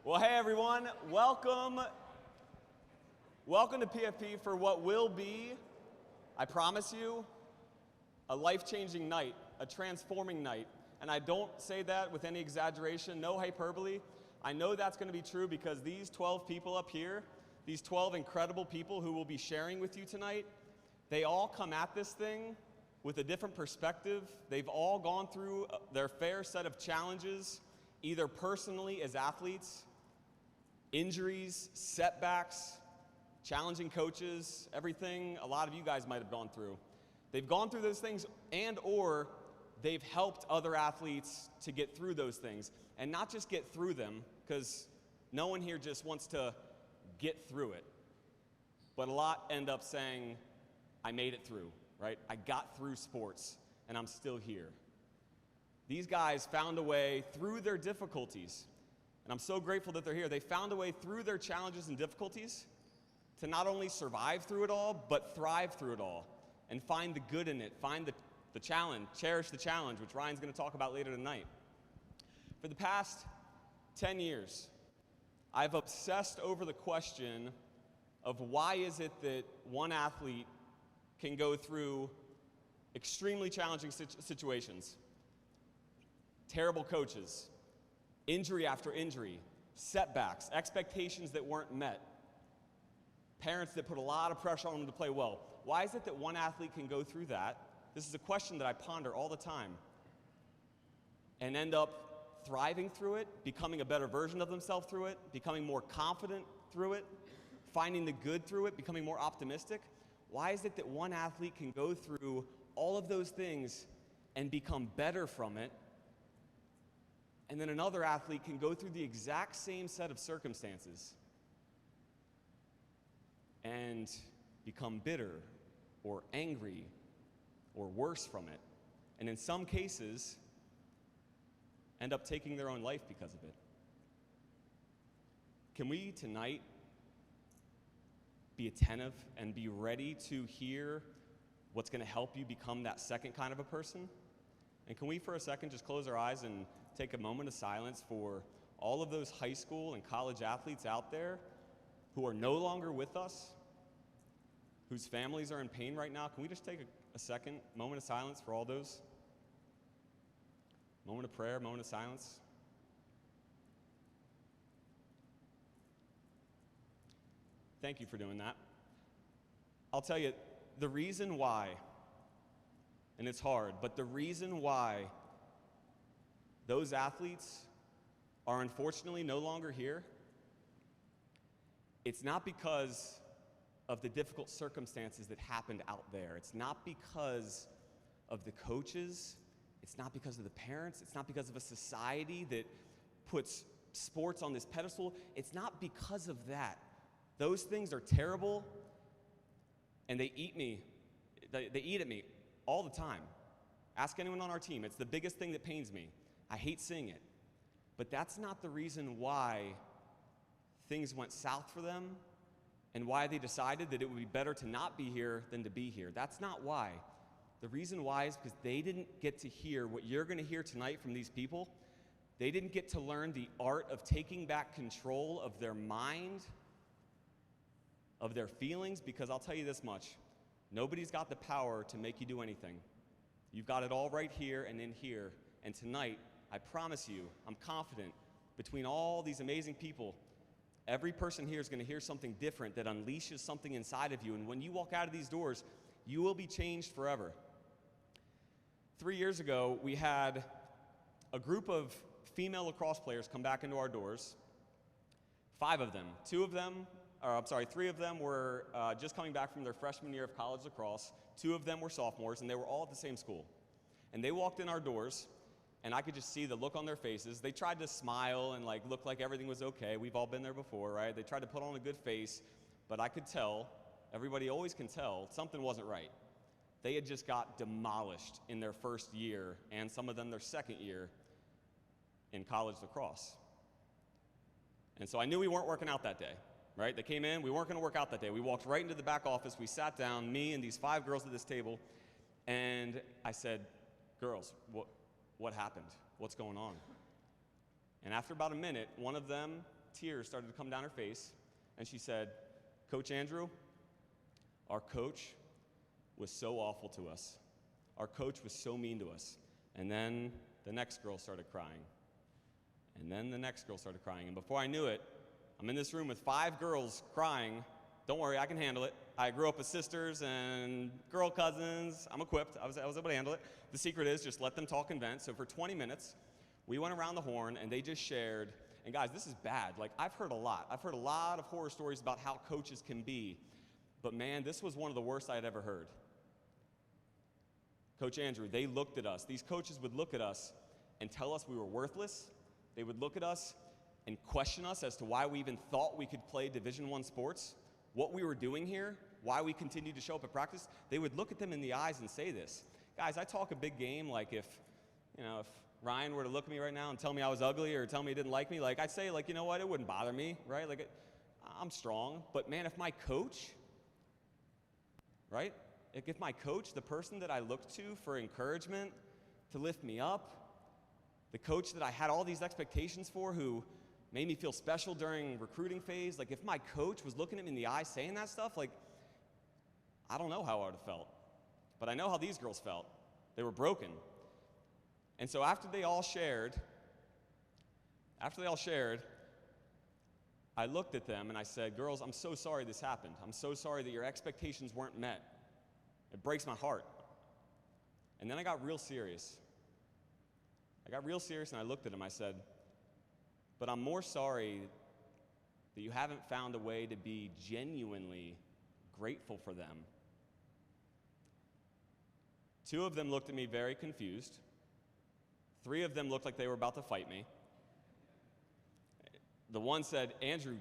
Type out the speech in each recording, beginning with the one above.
Well, hey everyone, welcome to PFP for what will be, I promise you, a life-changing night, a transforming night. And I don't say that with any exaggeration, no hyperbole. I know that's going to be true because these 12 people up here, these 12 incredible people who will be sharing with you tonight, they all come at this thing with a different perspective. They've all gone through their fair set of challenges, either personally as athletes, injuries, setbacks, challenging coaches, everything a lot of you guys might have gone through. They've gone through those things or they've helped other athletes to get through those things. And not just get through them, because no one here just wants to get through it. But a lot end up saying, I made it through, right? I got through sports, and I'm still here. These guys found a way through their difficulties, and I'm so grateful that they're here. They found a way through their challenges and difficulties to not only survive through it all, but thrive through it all, and find the good in it, find the challenge, cherish the challenge, which Ryan's going to talk about later tonight. For the past 10 years, I've obsessed over the question of why is it that one athlete can go through extremely challenging situations, terrible coaches, injury after injury, setbacks, expectations that weren't met, parents that put a lot of pressure on them to play well. Why is it that one athlete can go through that? This is a question that I ponder all the time and end up thriving through it, becoming a better version of themselves through it, becoming more confident through it, finding the good through it, becoming more optimistic. Why is it that one athlete can go through all of those things and become better from it, and then another athlete can go through the exact same set of circumstances and become bitter or angry or worse from it, and in some cases end up taking their own life because of it? Can we tonight be attentive and be ready to hear what's going to help you become that second kind of a person? And can we for a second just close our eyes and take a moment of silence for all of those high school and college athletes out there who are no longer with us, whose families are in pain right now? Can we just take a second, moment of silence for all those? Moment of prayer, moment of silence. Thank you for doing that. I'll tell you, the reason why, and it's hard, but the reason why those athletes are unfortunately no longer here, it's not because of the difficult circumstances that happened out there. It's not because of the coaches. It's not because of the parents. It's not because of a society that puts sports on this pedestal. It's not because of that. Those things are terrible, and they eat me. They eat at me all the time. Ask anyone on our team. It's the biggest thing that pains me. I hate seeing it. But that's not the reason why things went south for them and why they decided that it would be better to not be here than to be here. That's not why. The reason why is because they didn't get to hear what you're going to hear tonight from these people. They didn't get to learn the art of taking back control of their mind, of their feelings, because I'll tell you this much, nobody's got the power to make you do anything. You've got it all right here and in here. And tonight, I promise you, I'm confident, between all these amazing people, every person here is going to hear something different that unleashes something inside of you. And when you walk out of these doors, you will be changed forever. 3 years ago, we had a group of female lacrosse players come back into our doors. 5 of them. 3 of them were just coming back from their freshman year of college lacrosse. 2 of them were sophomores, and they were all at the same school. And they walked in our doors, and I could just see the look on their faces. They tried to smile and look like everything was okay. We've all been there before, right? They tried to put on a good face, but I could tell, everybody always can tell, something wasn't right. They had just got demolished in their first year, and some of them their second year in college lacrosse. And so I knew we weren't working out that day, right? They came in, we weren't going to work out that day. We walked right into the back office, we sat down, me and these 5 girls at this table, and I said, girls, what happened? What's going on? And after about a minute, one of them tears started to come down her face, and she said, "Coach Andrew, our coach was so awful to us. Our coach was so mean to us." And then the next girl started crying. And then the next girl started crying. And before I knew it, I'm in this room with 5 girls crying. Don't worry, I can handle it. I grew up with sisters and girl cousins. I'm equipped. I was able to handle it. The secret is just let them talk and vent. So for 20 minutes, we went around the horn, and they just shared. And guys, this is bad. Like, I've heard a lot. I've heard a lot of horror stories about how coaches can be. But man, this was one of the worst I had ever heard. Coach Andrew, they looked at us. These coaches would look at us and tell us we were worthless. They would look at us and question us as to why we even thought we could play Division I sports, what we were doing here, why we continued to show up at practice. They would look at them in the eyes and say this. Guys, I talk a big game. Like, if Ryan were to look at me right now and tell me I was ugly or tell me he didn't like me, like, I'd say, like, you know what, it wouldn't bother me, right? Like, I'm strong. But man, if my coach, right? If my coach, the person that I looked to for encouragement, to lift me up, the coach that I had all these expectations for, who made me feel special during recruiting phase, like, if my coach was looking at me in the eye saying that stuff, like, I don't know how I would have felt. But I know how these girls felt. They were broken. And so after they all shared, I looked at them and I said, "Girls, I'm so sorry this happened. I'm so sorry that your expectations weren't met. It breaks my heart." And then I got real serious. And I looked at them. I said, "But I'm more sorry that you haven't found a way to be genuinely grateful for them." 2 of them looked at me very confused. 3 of them looked like they were about to fight me. The one said, "Andrew,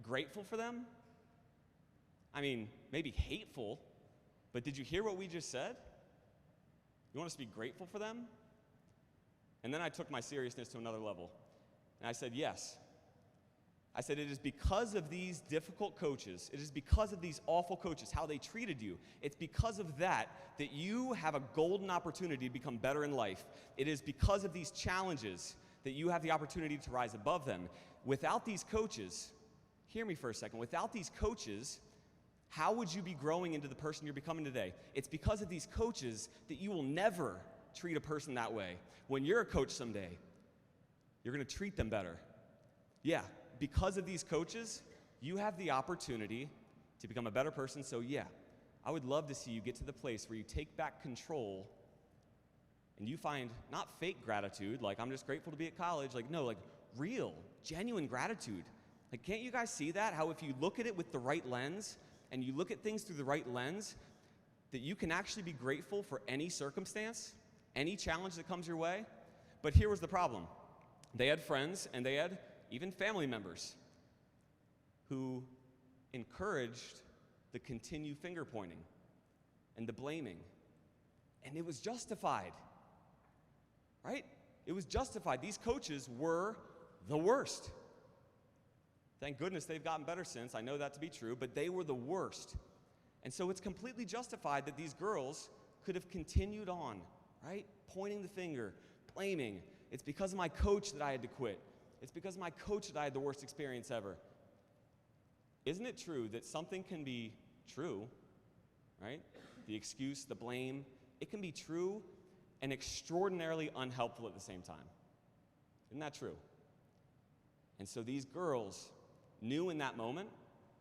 grateful for them? I mean, maybe hateful, but did you hear what we just said? You want us to be grateful for them?" And then I took my seriousness to another level. And I said, "Yes." I said, "It is because of these difficult coaches, it is because of these awful coaches, how they treated you. It's because of that you have a golden opportunity to become better in life. It is because of these challenges that you have the opportunity to rise above them. Without these coaches," hear me for a second, "without these coaches, how would you be growing into the person you're becoming today? It's because of these coaches that you will never treat a person that way. When you're a coach someday, you're going to treat them better. Yeah, because of these coaches, you have the opportunity to become a better person. So yeah, I would love to see you get to the place where you take back control and you find not fake gratitude, like I'm just grateful to be at college, like no, like real, genuine gratitude. Like, can't you guys see that? How if you look at it with the right lens and you look at things through the right lens, that you can actually be grateful for any circumstance, any challenge that comes your way?" But here was the problem. They had friends and they had even family members who encouraged the continued finger pointing and the blaming. And it was justified, right? It was justified. These coaches were the worst. Thank goodness they've gotten better since. I know that to be true, but they were the worst. And so it's completely justified that these girls could have continued on, right? Pointing the finger, blaming. It's because of my coach that I had to quit. It's because of my coach that I had the worst experience ever. Isn't it true that something can be true, right? The excuse, the blame, it can be true and extraordinarily unhelpful at the same time. Isn't that true? And so these girls knew in that moment,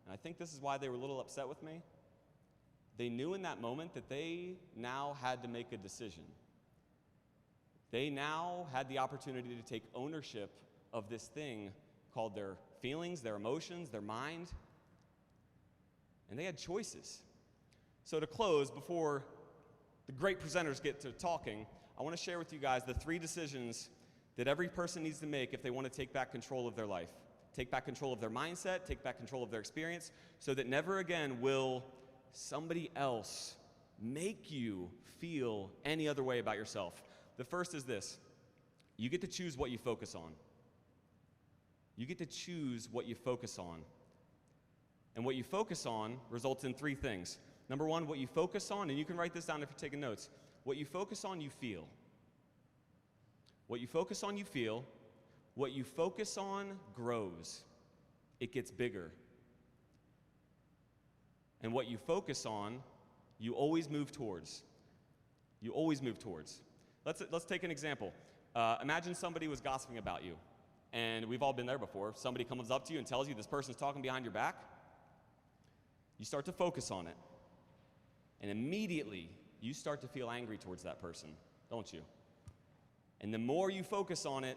and I think this is why they were a little upset with me, they knew in that moment that they now had to make a decision. They now had the opportunity to take ownership of this thing called their feelings, their emotions, their mind, and they had choices. So to close, before the great presenters get to talking, I want to share with you guys the 3 decisions that every person needs to make if they want to take back control of their life. Take back control of their mindset, take back control of their experience, so that never again will somebody else make you feel any other way about yourself. The first is this: you get to choose what you focus on. You get to choose what you focus on. And what you focus on results in 3 things. Number 1, what you focus on, and you can write this down if you're taking notes. What you focus on, you feel. What you focus on, you feel. What you focus on grows. it gets bigger. And what you focus on, you always move towards. You always move towards. Let's take an example. Imagine somebody was gossiping about you, and we've all been there before. Somebody comes up to you and tells you this person's talking behind your back. You start to focus on it, and immediately you start to feel angry towards that person, don't you? And the more you focus on it,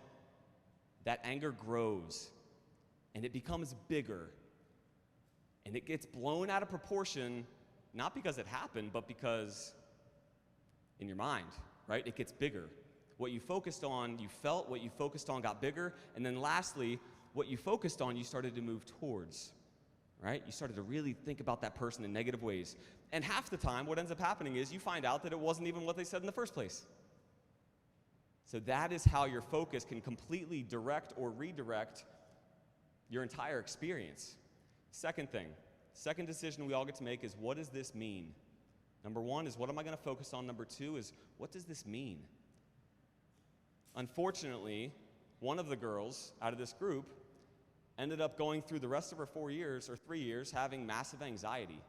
that anger grows, and it becomes bigger, and it gets blown out of proportion, not because it happened, but because in your mind, right? It gets bigger. What you focused on, you felt, what you focused on got bigger, and then lastly, what you focused on, you started to move towards, right? You started to really think about that person in negative ways. And half the time, what ends up happening is you find out that it wasn't even what they said in the first place. So that is how your focus can completely direct or redirect your entire experience. Second decision we all get to make is, what does this mean? Number one is, what am I going to focus on? Number two is, what does this mean? Unfortunately, one of the girls out of this group ended up going through the rest of her 4 years or 3 years having massive anxiety,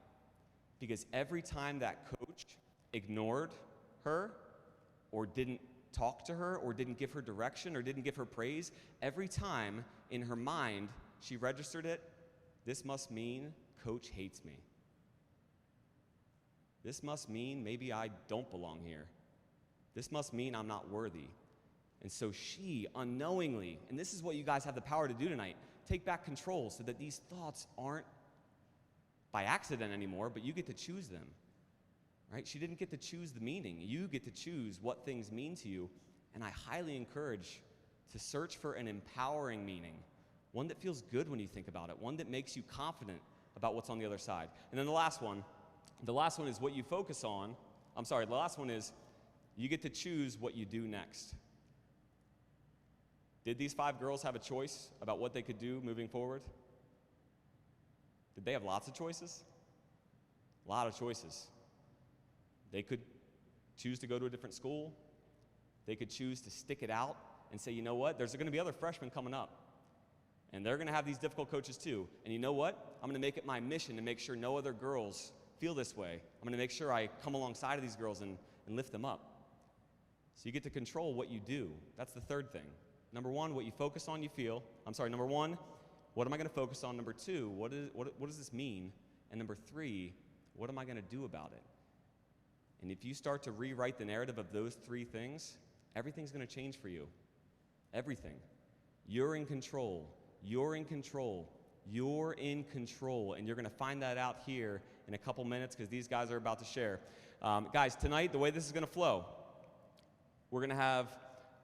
because every time that coach ignored her or didn't talk to her or didn't give her direction or didn't give her praise, every time in her mind she registered it, this must mean coach hates me. This must mean maybe I don't belong here. This must mean I'm not worthy. And so she unknowingly, and this is what you guys have the power to do tonight, take back control so that these thoughts aren't by accident anymore, but you get to choose them, right? She didn't get to choose the meaning. You get to choose what things mean to you. And I highly encourage to search for an empowering meaning, one that feels good when you think about it, one that makes you confident about what's on the other side. And then the last one is what you focus on. The last one is you get to choose what you do next. Did these 5 girls have a choice about what they could do moving forward? Did they have lots of choices? A lot of choices. They could choose to go to a different school. They could choose to stick it out and say, you know what, there's going to be other freshmen coming up, and they're going to have these difficult coaches too. And you know what? I'm going to make it my mission to make sure no other girls feel this way. I'm going to make sure I come alongside of these girls and lift them up. So you get to control what you do. That's the third thing. Number one, what you focus on, you feel. Number one, what am I going to focus on? Number two, what does this mean? And number three, what am I going to do about it? And if you start to rewrite the narrative of those 3 things, everything's going to change for you. Everything. You're in control. You're in control. You're in control. And you're going to find that out here in a couple minutes because these guys are about to share. Guys, tonight, the way this is going to flow, we're going to have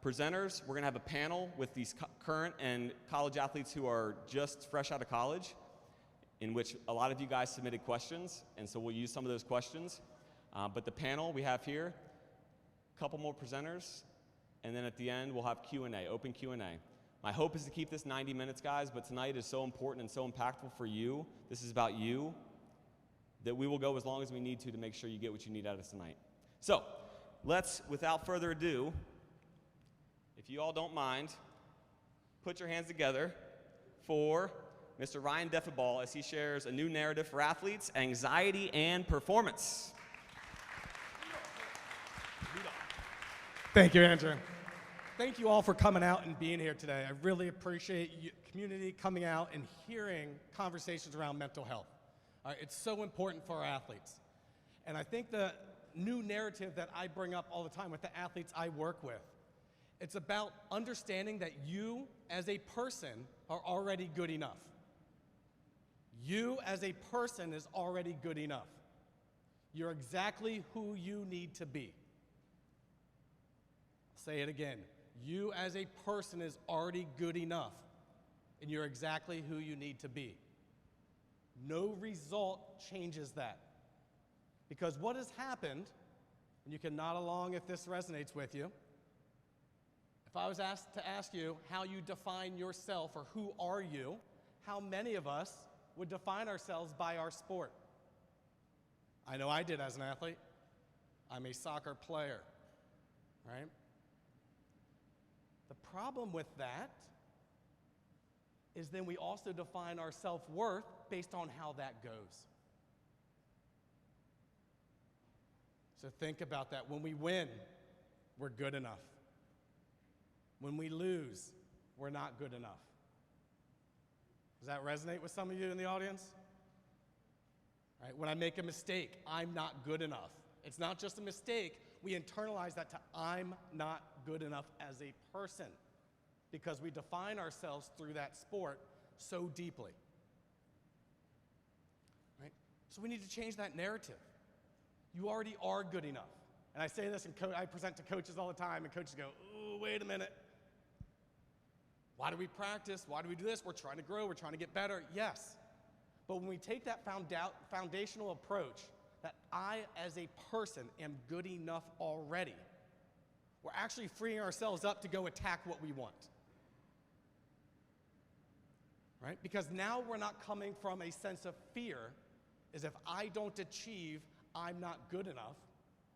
presenters. We're going to have a panel with these current and college athletes who are just fresh out of college, in which a lot of you guys submitted questions, and so we'll use some of those questions. But the panel we have here, a couple more presenters, and then at the end we'll have Q&A, open Q&A. My hope is to keep this 90 minutes, guys, but tonight is so important and so impactful for you. This is about you, that we will go as long as we need to make sure you get what you need out of tonight. So, let's, without further ado, if you all don't mind, put your hands together for Mr. Ryan Defiball as he shares a new narrative for athletes, anxiety and performance. Thank you, Andrew. Thank you all for coming out and being here today. I really appreciate you, community coming out and hearing conversations around mental health. It's so important for our athletes. And I think the new narrative that I bring up all the time with the athletes I work with, it's about understanding that you as a person are already good enough. You as a person is already good enough. You're exactly who you need to be. Say it again. You as a person is already good enough, and you're exactly who you need to be. No result changes that. Because what has happened, and you can nod along if this resonates with you, if I was asked to ask you how you define yourself or who are you, how many of us would define ourselves by our sport? I know I did as an athlete. I'm a soccer player, right? The problem with that is then we also define our self-worth based on how that goes. So think about that. When we win, we're good enough. When we lose, we're not good enough. Does that resonate with some of you in the audience? Right? When I make a mistake, I'm not good enough. It's not just a mistake. We internalize that to I'm not good enough as a person because we define ourselves through that sport so deeply. Right? So we need to change that narrative. You already are good enough. And I say this, and I present to coaches all the time, and coaches go, "Ooh, wait a minute. Why do we practice? Why do we do this? We're trying to grow. We're trying to get better." Yes. But when we take that foundational approach, that I, as a person, am good enough already, we're actually freeing ourselves up to go attack what we want. Right? Because now we're not coming from a sense of fear, as if I don't achieve, I'm not good enough.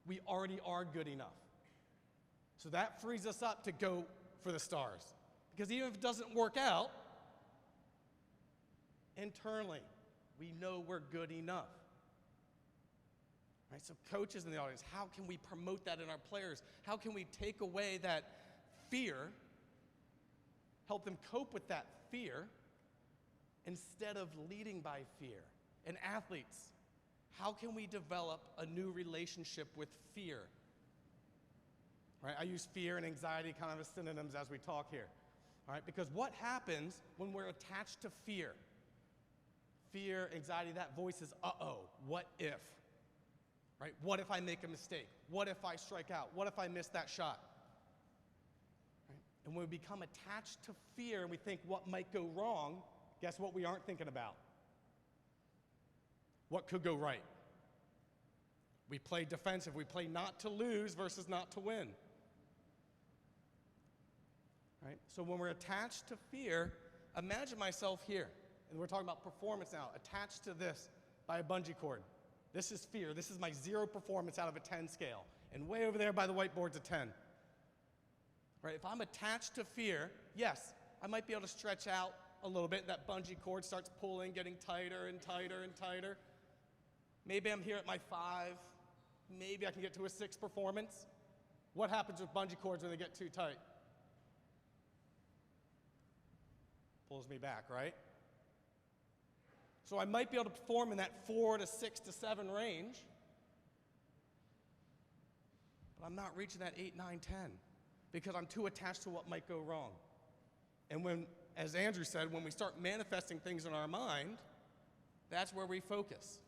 We already are good enough. So that frees us up to go for the stars. Because even if it doesn't work out, internally, we know we're good enough. Right? So coaches in the audience, how can we promote that in our players? How can we take away that fear, help them cope with that fear, instead of leading by fear? And athletes, how can we develop a new relationship with fear? Right? I use fear and anxiety kind of as synonyms as we talk here. All right? Because what happens when we're attached to fear? Fear, anxiety, that voice is, uh-oh, what if? Right? What if I make a mistake? What if I strike out? What if I miss that shot? Right? And when we become attached to fear and we think what might go wrong, guess what we aren't thinking about? What could go right? We play defensive. We play not to lose versus not to win. Right? So when we're attached to fear, imagine myself here. And we're talking about performance now, attached to this by a bungee cord. This is fear. This is my 0 performance out of a 10 scale. And way over there by the whiteboard's a 10. Right? If I'm attached to fear, yes, I might be able to stretch out a little bit. That bungee cord starts pulling, getting tighter and tighter and tighter. Maybe I'm here at my 5. Maybe I can get to a 6 performance. What happens with bungee cords when they get too tight? Pulls me back, right? So I might be able to perform in that 4 to 6 to 7 range, but I'm not reaching that 8, 9, 10 because I'm too attached to what might go wrong. And when, as Andrew said, when we start manifesting things in our mind, that's where we focus.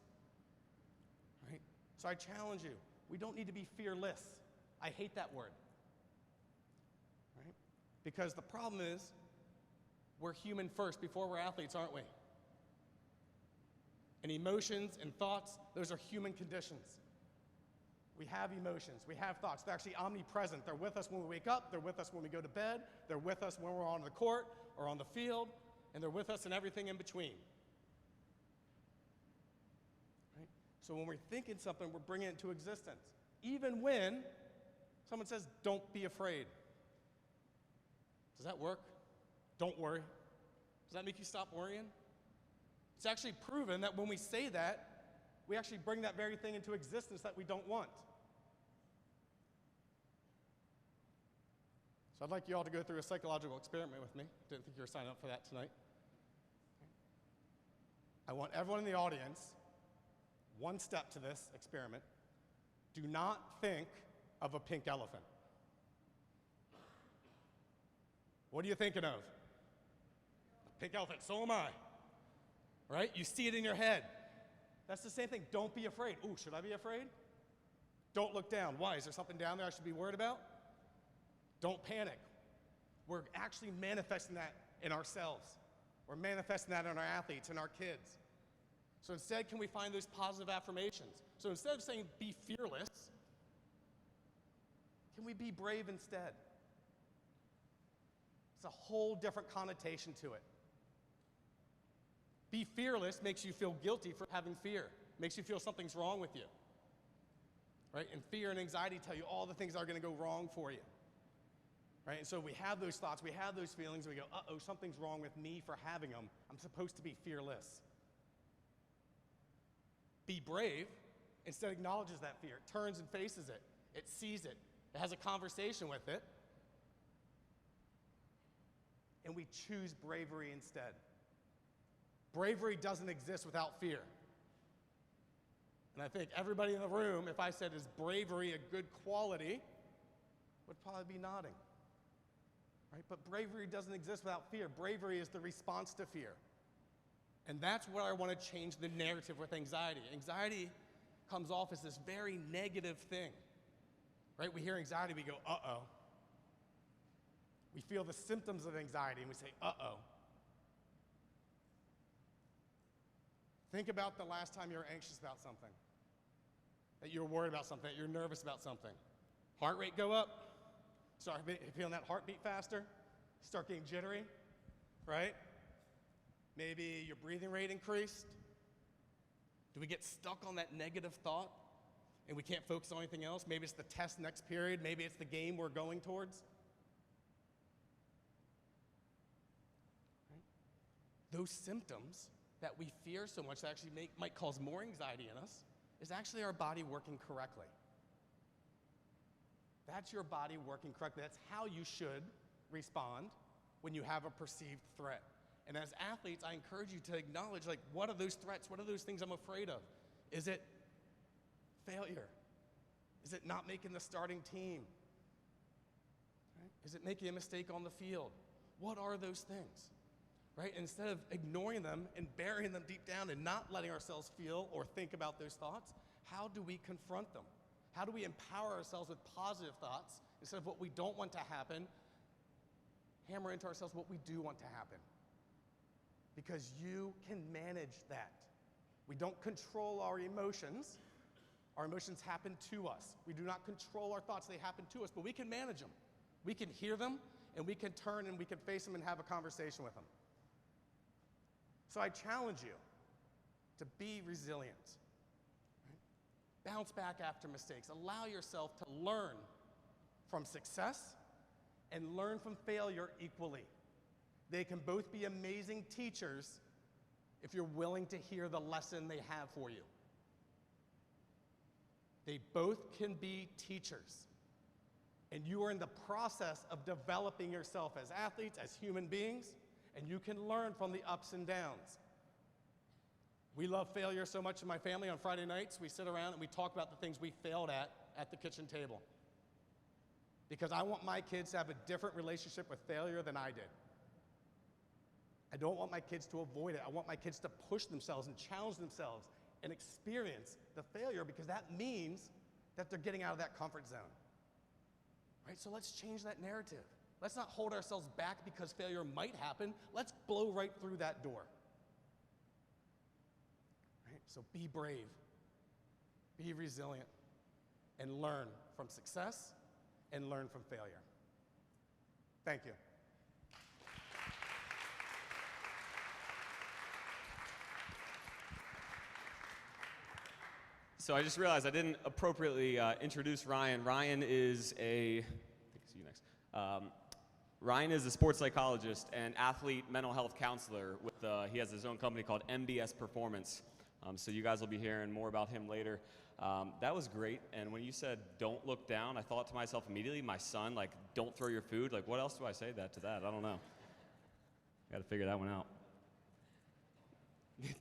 Right? So I challenge you, we don't need to be fearless. I hate that word. Right? Because the problem is, we're human first before we're athletes, aren't we? And emotions and thoughts, those are human conditions. We have emotions, we have thoughts. They're actually omnipresent. They're with us when we wake up, they're with us when we go to bed, they're with us when we're on the court or on the field, and they're with us in everything in between. Right? So when we're thinking something, we're bringing it into existence. Even when someone says, don't be afraid. Does that work? Don't worry. Does that make you stop worrying? It's actually proven that when we say that, we actually bring that very thing into existence that we don't want. So I'd like you all to go through a psychological experiment with me. Didn't think you were signing up for that tonight. I want everyone in the audience, one step to this experiment. Do not think of a pink elephant. What are you thinking of? A pink elephant, so am I. Right? You see it in your head. That's the same thing. Don't be afraid. Ooh, should I be afraid? Don't look down. Why? Is there something down there I should be worried about? Don't panic. We're actually manifesting that in ourselves. We're manifesting that in our athletes and our kids. So instead, can we find those positive affirmations? So instead of saying be fearless, can we be brave instead? It's a whole different connotation to it. Be fearless makes you feel guilty for having fear. Makes you feel something's wrong with you. Right? And fear and anxiety tell you all the things that are going to go wrong for you. right? And so we have those thoughts, we have those feelings, and we go, uh-oh, something's wrong with me for having them. I'm supposed to be fearless. Be brave instead acknowledges that fear, turns and faces it. It sees it. It has a conversation with it. And we choose bravery instead. Bravery doesn't exist without fear. And I think everybody in the room, if I said, is bravery a good quality, would probably be nodding. Right? But bravery doesn't exist without fear. Bravery is the response to fear. And that's where I want to change the narrative with anxiety. Anxiety comes off as this very negative thing. Right? We hear anxiety, we go, uh-oh. We feel the symptoms of anxiety and we say, uh-oh. Think about the last time you were anxious about something, that you're worried about something, that you're nervous about something. Heart rate go up, start feeling that heartbeat faster, start getting jittery, right? Maybe your breathing rate increased. Do we get stuck on that negative thought and we can't focus on anything else? Maybe it's the test next period, maybe it's the game we're going towards. Right? Those symptoms that we fear so much that actually might cause more anxiety in us is actually our body working correctly. That's your body working correctly. That's how you should respond when you have a perceived threat. And as athletes, I encourage you to acknowledge, like, what are those threats? What are those things I'm afraid of? Is it failure? Is it not making the starting team? Right? Is it making a mistake on the field? What are those things? Right? Instead of ignoring them and burying them deep down and not letting ourselves feel or think about those thoughts, how do we confront them? How do we empower ourselves with positive thoughts instead of what we don't want to happen, hammer into ourselves what we do want to happen? Because you can manage that. We don't control our emotions. Our emotions happen to us. We do not control our thoughts, they happen to us, but we can manage them. We can hear them, and we can turn and we can face them and have a conversation with them. So I challenge you to be resilient. Right? Bounce back after mistakes. Allow yourself to learn from success and learn from failure equally. They can both be amazing teachers if you're willing to hear the lesson they have for you. They both can be teachers. And you are in the process of developing yourself as athletes, as human beings, and you can learn from the ups and downs. We love failure so much in my family. On Friday nights, we sit around and we talk about the things we failed at the kitchen table. Because I want my kids to have a different relationship with failure than I did. I don't want my kids to avoid it. I want my kids to push themselves and challenge themselves and experience the failure, because that means that they're getting out of that comfort zone. Right? So let's change that narrative. Let's not hold ourselves back because failure might happen. Let's blow right through that door. Right? So be brave, be resilient, and learn from success and learn from failure. Thank you. So I just realized I didn't appropriately introduce Ryan. Ryan is I think it's you next. Ryan is a sports psychologist and athlete mental health counselor. He has his own company called MBS Performance. So you guys will be hearing more about him later. That was great. And when you said don't look down, I thought to myself immediately, my son, like, don't throw your food. Like, what else do I say to that? I don't know. Got to figure that one out.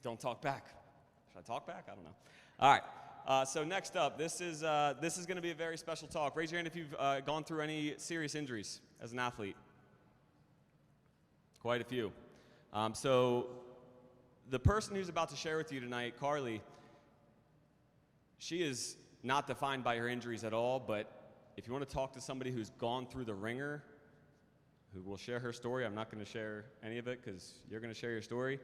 Don't talk back. Should I talk back? I don't know. All right. So next up, this is going to be a very special talk. Raise your hand if you've gone through any serious injuries as an athlete. Quite a few. So the person who's about to share with you tonight, Carly, she is not defined by her injuries at all, but if you want to talk to somebody who's gone through the ringer, who will share her story, I'm not going to share any of it because you're going to share your story.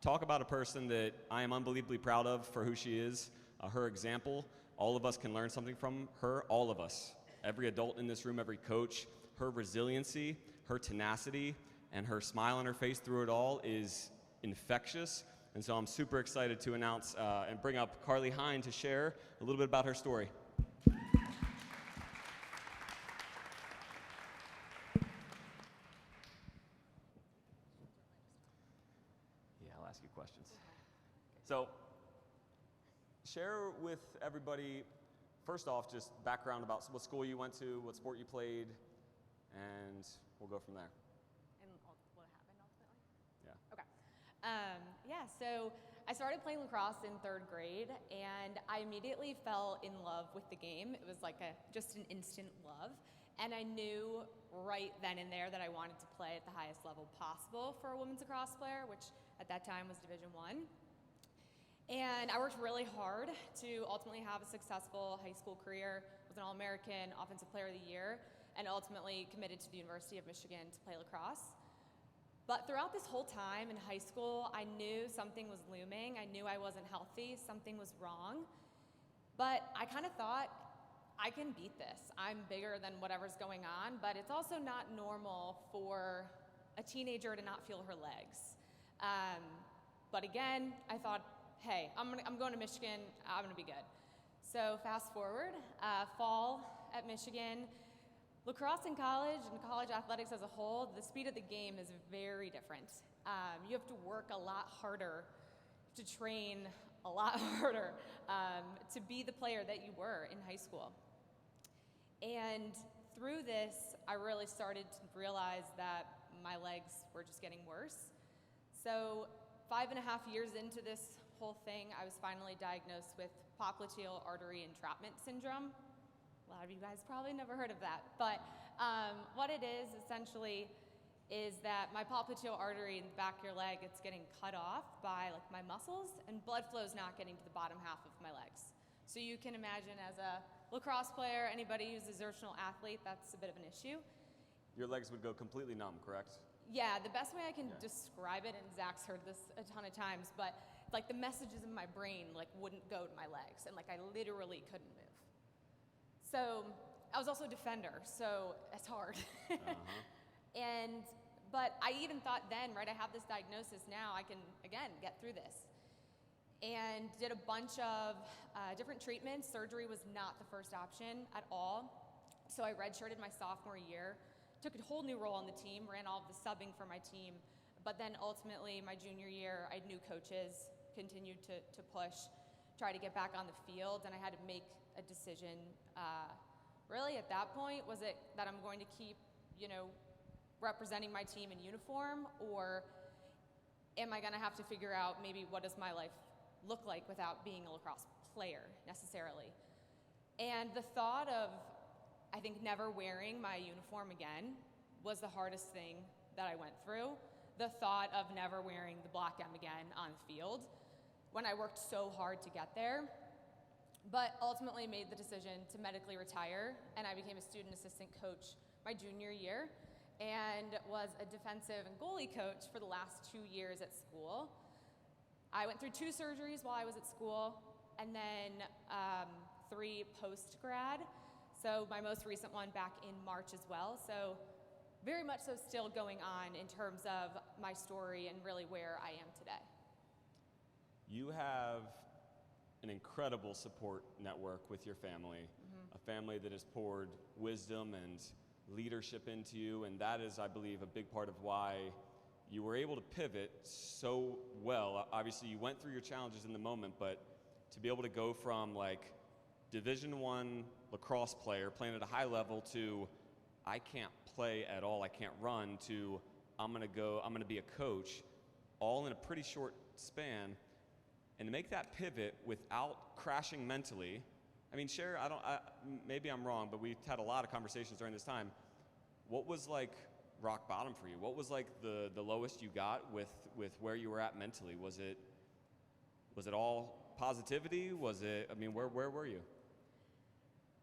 Talk about a person that I am unbelievably proud of for who she is, her example. All of us can learn something from her, all of us. Every adult in this room, every coach. Her resiliency, her tenacity, and her smile on her face through it all is infectious. And so I'm super excited to announce and bring up Carly Hine to share a little bit about her story. ask you questions. So, share with everybody, first off, just background about what school you went to, what sport you played, and we'll go from there. And what happened ultimately? Yeah. Okay. Yeah, so I started playing lacrosse in 3rd grade, and I immediately fell in love with the game. It was like just an instant love. And I knew right then and there that I wanted to play at the highest level possible for a women's lacrosse player, which at that time was Division I. And I worked really hard to ultimately have a successful high school career, was an All-American, Offensive Player of the Year, and ultimately committed to the University of Michigan to play lacrosse. But throughout this whole time in high school, I knew something was looming. I knew I wasn't healthy, something was wrong. But I kind of thought, I can beat this. I'm bigger than whatever's going on, but it's also not normal for a teenager to not feel her legs. But again, I thought, hey, I'm going to Michigan, I'm gonna be good. So fast forward, fall at Michigan, lacrosse in college and college athletics as a whole, the speed of the game is very different. You have to work a lot harder, to train a lot harder to be the player that you were in high school. And through this, I really started to realize that my legs were just getting worse. So 5.5 years into this whole thing, I was finally diagnosed with popliteal artery entrapment syndrome. A lot of you guys probably never heard of that, but what it is essentially is that my popliteal artery in the back of your leg, it's getting cut off by like my muscles, and blood flow is not getting to the bottom half of my legs. So you can imagine as a lacrosse player, anybody who's an exertional athlete, that's a bit of an issue. Your legs would go completely numb, correct? Yeah, the best way I can describe it, and Zach's heard this a ton of times, but like the messages in my brain like wouldn't go to my legs, and like I literally couldn't move. So I was also a defender, so it's hard. But I even thought then, right, I have this diagnosis now, I can, again, get through this. And did a bunch of different treatments. Surgery was not the first option at all. So I redshirted my sophomore year, took a whole new role on the team, ran all of the subbing for my team. But then ultimately, my junior year, I had new coaches, continued to push, try to get back on the field, and I had to make a decision. Really, at that point, was it that I'm going to keep, representing my team in uniform, or am I going to have to figure out maybe what does my life look like without being a lacrosse player necessarily? And the thought of, I think, never wearing my uniform again was the hardest thing that I went through. The thought of never wearing the black M again on the field when I worked so hard to get there, but ultimately made the decision to medically retire, and I became a student assistant coach my junior year and was a defensive and goalie coach for the last 2 years at school. I went through 2 surgeries while I was at school, and then 3 post-grad. So my most recent one back in March as well. So very much so still going on in terms of my story and really where I am today. You have an incredible support network with your family, a family that has poured wisdom and leadership into you, and that is, I believe, a big part of why you were able to pivot so well. Obviously, you went through your challenges in the moment, but to be able to go from like Division I lacrosse player playing at a high level to I can't play at all, I can't run, to I'm gonna be a coach, all in a pretty short span, and to make that pivot without crashing mentally. I mean, share, maybe I'm wrong, but we've had a lot of conversations during this time. What was like rock bottom for you? What was like the lowest you got with where you were at mentally? Was it all positivity? Where were you?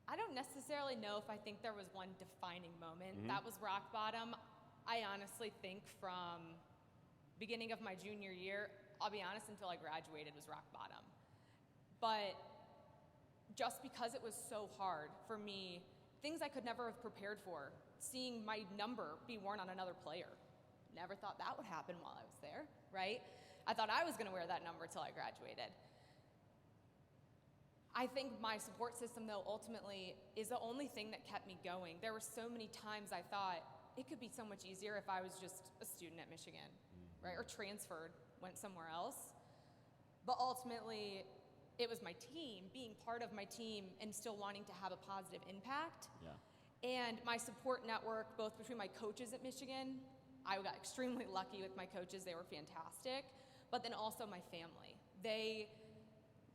I don't necessarily know if I think there was one defining moment. That was rock bottom. I honestly think from beginning of my junior year, I'll be honest, until I graduated was rock bottom. But just because it was so hard for me, things I could never have prepared for, seeing my number be worn on another player. Never thought that would happen while I was there, right? I thought I was gonna wear that number till I graduated. I think my support system, though, ultimately is the only thing that kept me going. There were so many times I thought it could be so much easier if I was just a student at Michigan. right? Or transferred, went somewhere else. But ultimately, it was my team, being part of my team and still wanting to have a positive impact. Yeah. And my support network, both between my coaches at Michigan, I got extremely lucky with my coaches, they were fantastic, but then also my family.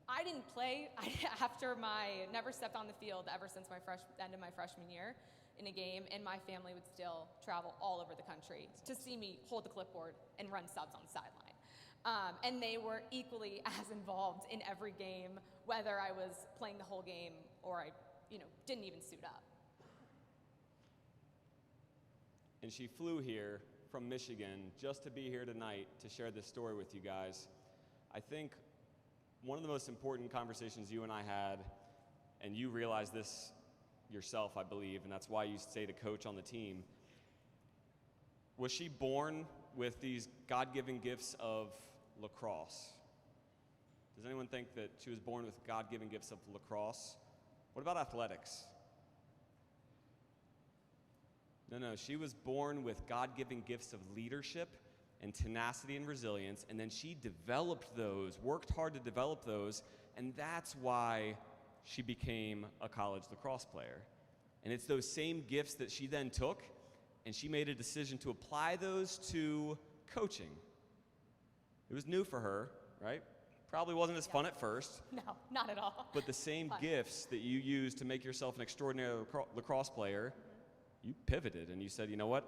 I didn't play never stepped on the field ever since end of my freshman year in a game, and my family would still travel all over the country to see me hold the clipboard and run subs on the sideline. And they were equally as involved in every game, whether I was playing the whole game or I, didn't even suit up. And she flew here from Michigan just to be here tonight to share this story with you guys. I think one of the most important conversations you and I had, and you realize this yourself, I believe, and that's why you stayed a coach on the team, was she born with these God-given gifts of lacrosse? Does anyone think that she was born with God-given gifts of lacrosse? What about athletics? No, she was born with God-given gifts of leadership and tenacity and resilience, and then she developed those, worked hard to develop those, and that's why she became a college lacrosse player. And it's those same gifts that she then took, and she made a decision to apply those to coaching. It was new for her, right? Probably wasn't as fun at first. No, not at all. But the same gifts that you used to make yourself an extraordinary lacrosse player, you pivoted and you said, you know what?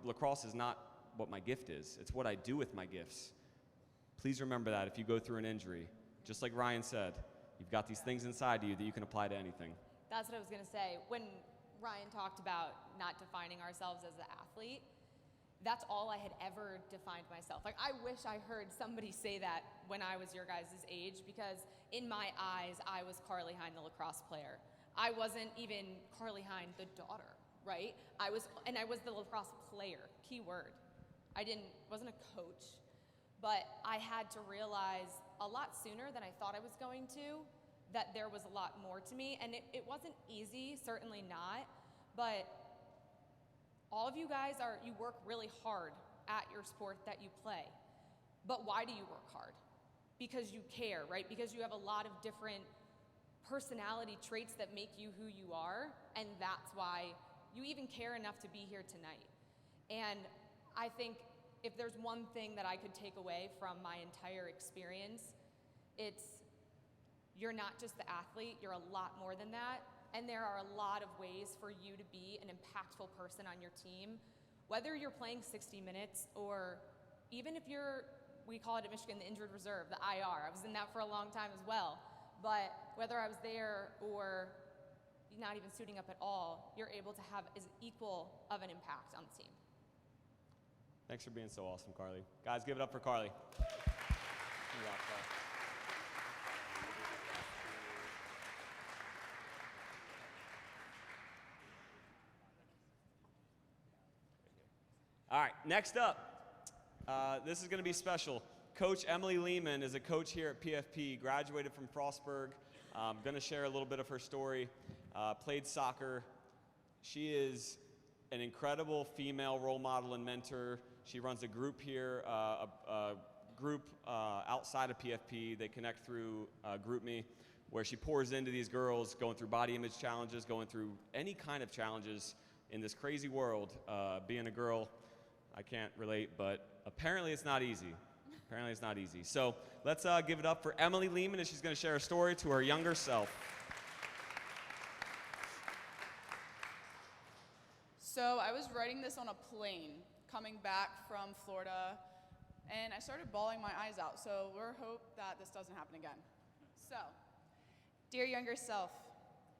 Lacrosse is not what my gift is. It's what I do with my gifts. Please remember that if you go through an injury. Just like Ryan said, you've got these things inside you that you can apply to anything. That's what I was going to say. When Ryan talked about not defining ourselves as an athlete, that's all I had ever defined myself. Like, I wish I heard somebody say that when I was your guys' age, because in my eyes, I was Carly Hine, the lacrosse player. I wasn't even Carly Hine, the daughter, right? I was the lacrosse player, key word. Wasn't a coach, but I had to realize a lot sooner than I thought I was going to that there was a lot more to me, and it wasn't easy, certainly not, but all of you guys you work really hard at your sport that you play. But why do you work hard? Because you care, right? Because you have a lot of different personality traits that make you who you are, and that's why you even care enough to be here tonight. And I think if there's one thing that I could take away from my entire experience, it's you're not just the athlete, you're a lot more than that. And there are a lot of ways for you to be an impactful person on your team, whether you're playing 60 minutes or even if we call it at Michigan the injured reserve, the IR. I was in that for a long time as well. But whether I was there or not even suiting up at all, you're able to have as equal of an impact on the team. Thanks for being so awesome, Carly. Guys, give it up for Carly. You rock, Carly. All right, next up, this is going to be special. Coach Emily Lehman is a coach here at PFP, graduated from Frostburg. Going to share a little bit of her story. Played soccer. She is an incredible female role model and mentor. She runs a group here, a group outside of PFP. They connect through GroupMe, where she pours into these girls going through body image challenges, going through any kind of challenges in this crazy world. Being a girl, I can't relate, but apparently it's not easy. Apparently it's not easy. So let's give it up for Emily Lehman, as she's going to share a story to her younger self. So I was writing this on a plane coming back from Florida, and I started bawling my eyes out. So we're hope that this doesn't happen again. So, dear younger self,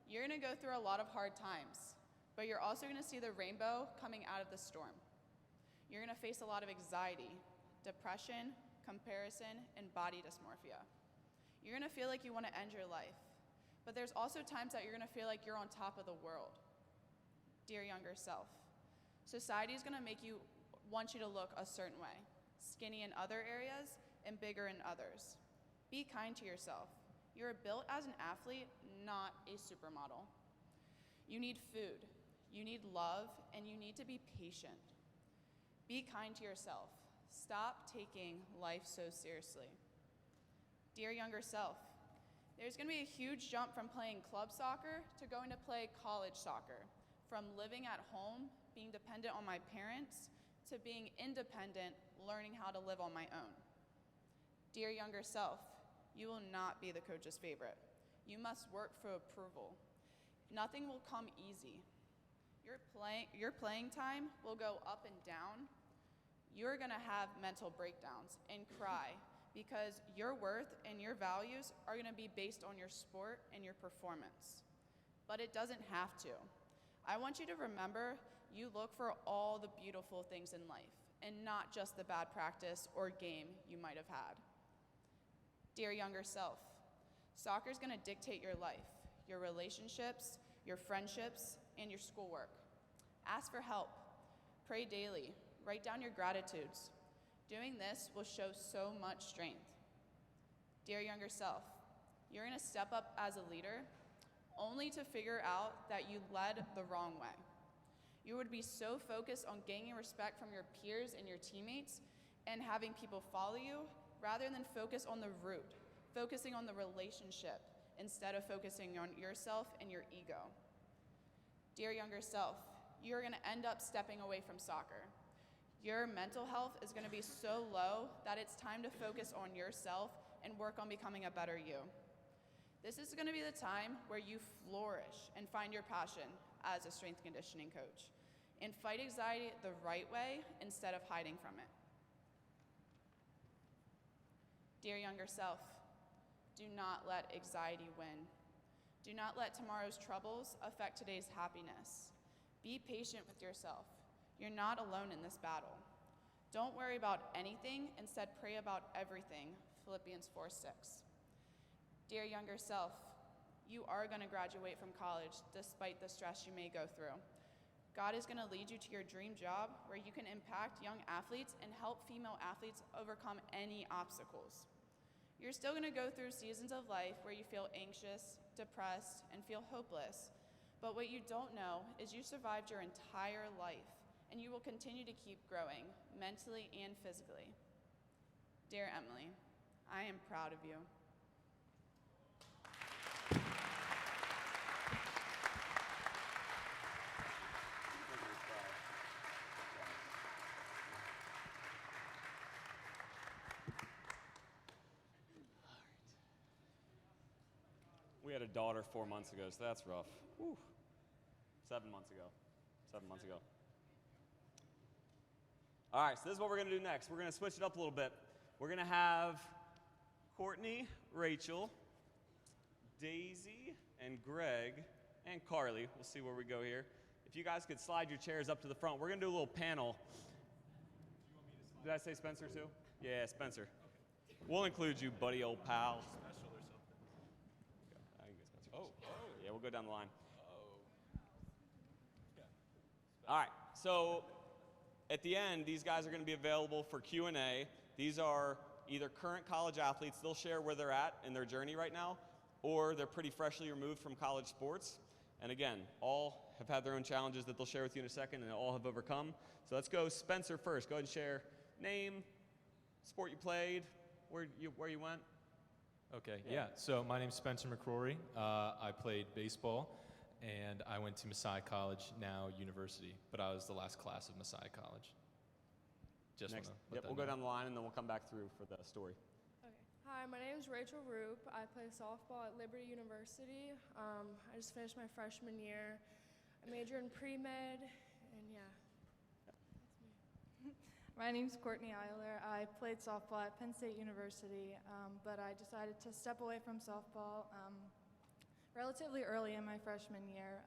you're going to go through a lot of hard times, but you're also going to see the rainbow coming out of the storm. You're going to face a lot of anxiety, depression, comparison, and body dysmorphia. You're going to feel like you want to end your life, but there's also times that you're going to feel like you're on top of the world. Dear younger self, society is going to want you to look a certain way, skinny in other areas and bigger in others. Be kind to yourself. You're built as an athlete, not a supermodel. You need food, you need love, and you need to be patient. Be kind to yourself. Stop taking life so seriously. Dear younger self, there's going to be a huge jump from playing club soccer to going to play college soccer, from living at home, being dependent on my parents, to being independent, learning how to live on my own. Dear younger self, you will not be the coach's favorite. You must work for approval. Nothing will come easy. Your playing time will go up and down. You're going to have mental breakdowns and cry because your worth and your values are going to be based on your sport and your performance. But it doesn't have to. I want you to remember you look for all the beautiful things in life and not just the bad practice or game you might have had. Dear younger self, soccer is going to dictate your life, your relationships, your friendships, and your schoolwork. Ask for help. Pray daily. Write down your gratitudes. Doing this will show so much strength. Dear younger self, you're going to step up as a leader only to figure out that you led the wrong way. You would be so focused on gaining respect from your peers and your teammates and having people follow you rather than focus on the root, focusing on the relationship instead of focusing on yourself and your ego. Dear younger self, you're going to end up stepping away from soccer. Your mental health is going to be so low that it's time to focus on yourself and work on becoming a better you. This is going to be the time where you flourish and find your passion as a strength conditioning coach and fight anxiety the right way instead of hiding from it. Dear younger self, do not let anxiety win. Do not let tomorrow's troubles affect today's happiness. Be patient with yourself. You're not alone in this battle. Don't worry about anything, instead pray about everything, Philippians 4:6. Dear younger self, you are going to graduate from college despite the stress you may go through. God is going to lead you to your dream job where you can impact young athletes and help female athletes overcome any obstacles. You're still going to go through seasons of life where you feel anxious, depressed, and feel hopeless. But what you don't know is you survived your entire life, and you will continue to keep growing, mentally and physically. Dear Emily, I am proud of you. We had a daughter 4 months ago, so that's rough. Whew. 7 months ago. 7 months ago. All right, so this is what we're going to do next. We're going to switch it up a little bit. We're going to have Courtney, Rachel, Daisy, and Greg, and Carly. We'll see where we go here. If you guys could slide your chairs up to the front, we're going to do a little panel. Did I say Spencer too? Yeah, Spencer. Okay. We'll include you, buddy, old pal. Special or something. I can get Spencer. Oh, yeah, we'll go down the line. All right, so at the end, these guys are going to be available for Q&A. These are either current college athletes. They'll share where they're at in their journey right now, or they're pretty freshly removed from college sports. And again, all have had their own challenges that they'll share with you in a second, and all have overcome. So let's go Spencer first. Go ahead and share name, sport you played, where you went. Okay, yeah. So my name's Spencer McCrory. I played baseball, and I went to Messiah College, now university, but I was the last class of Messiah College. Just Next. Yep, We'll go down the line, and then we'll come back through for the story. Okay. Hi, my name is Rachel Roop. I play softball at Liberty University. I just finished my freshman year. I majored in pre-med, and yeah. That's me. My name's Courtney Eiler. I played softball at Penn State University, but I decided to step away from softball relatively early in my freshman year.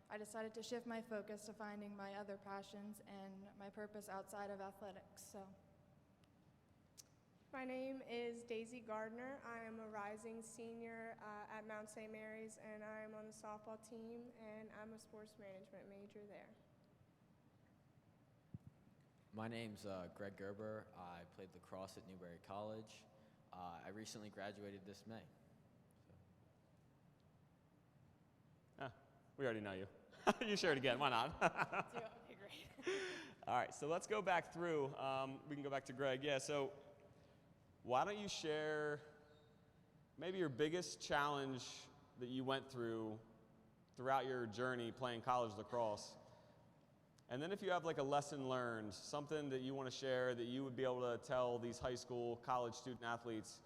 I decided to shift my focus to finding my other passions and my purpose outside of athletics. So, my name is Daisy Gardner. I am a rising senior at Mount St. Mary's, and I am on the softball team, and I'm a sports management major there. My name's Greg Gerber. I played lacrosse at Newberry College. I recently graduated this May. We already know you. You share it again. Why not? Okay, great. All right, so let's go back through. We can go back to Greg. Yeah, so why don't you share maybe your biggest challenge that you went through throughout your journey playing college lacrosse? And then if you have like a lesson learned, something that you want to share that you would be able to tell these high school, college student athletes,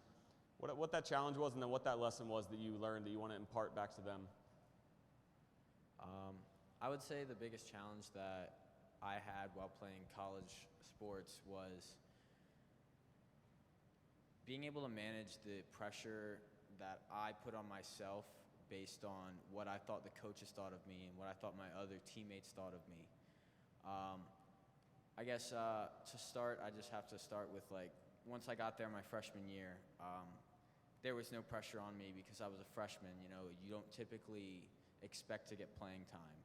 what that challenge was and then what that lesson was that you learned that you want to impart back to them. I would say the biggest challenge that I had while playing college sports was being able to manage the pressure that I put on myself based on what I thought the coaches thought of me and what I thought my other teammates thought of me. I guess to start, I just have to start with like, once I got there my freshman year, there was no pressure on me because I was a freshman. You know, you don't typically expect to get playing time.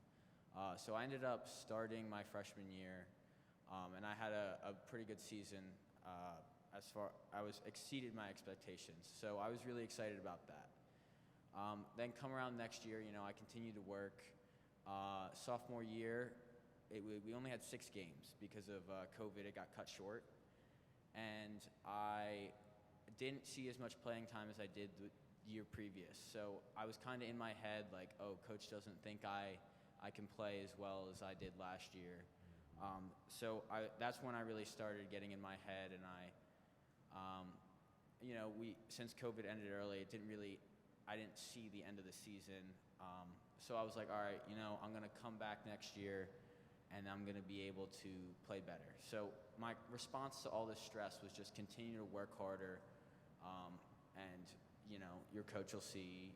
So I ended up starting my freshman year, and I had a pretty good season. I exceeded my expectations, so I was really excited about that. Then come around next year, you know, I continued to work. Sophomore year, we only had 6 games because of COVID. It got cut short, and I didn't see as much playing time as I did the year previous. So I was kind of in my head like, oh, coach doesn't think I can play as well as I did last year. So that's when I really started getting in my head, and you know, since COVID ended early, I didn't see the end of the season. So I was like, all right, you know, I'm gonna come back next year, and I'm gonna be able to play better. So my response to all this stress was just continue to work harder, and you know, your coach will see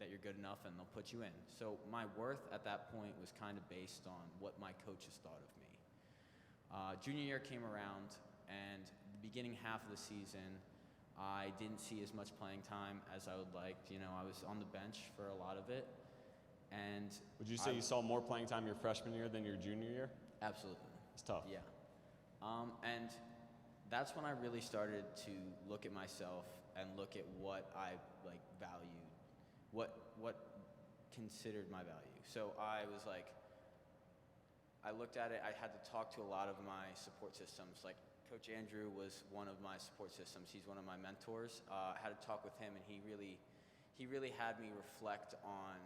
that you're good enough and they'll put you in. So my worth at that point was kind of based on what my coaches thought of me. Junior year came around, and the beginning half of the season, I didn't see as much playing time as I would like. You know, I was on the bench for a lot of it. And would you say you saw more playing time your freshman year than your junior year? Absolutely. It's tough. Yeah. And that's when I really started to look at myself and look at what I like valued. What considered my value. So I was like, I looked at it, I had to talk to a lot of my support systems. Like Coach Andrew was one of my support systems. He's one of my mentors. I had to talk with him, and he really had me reflect on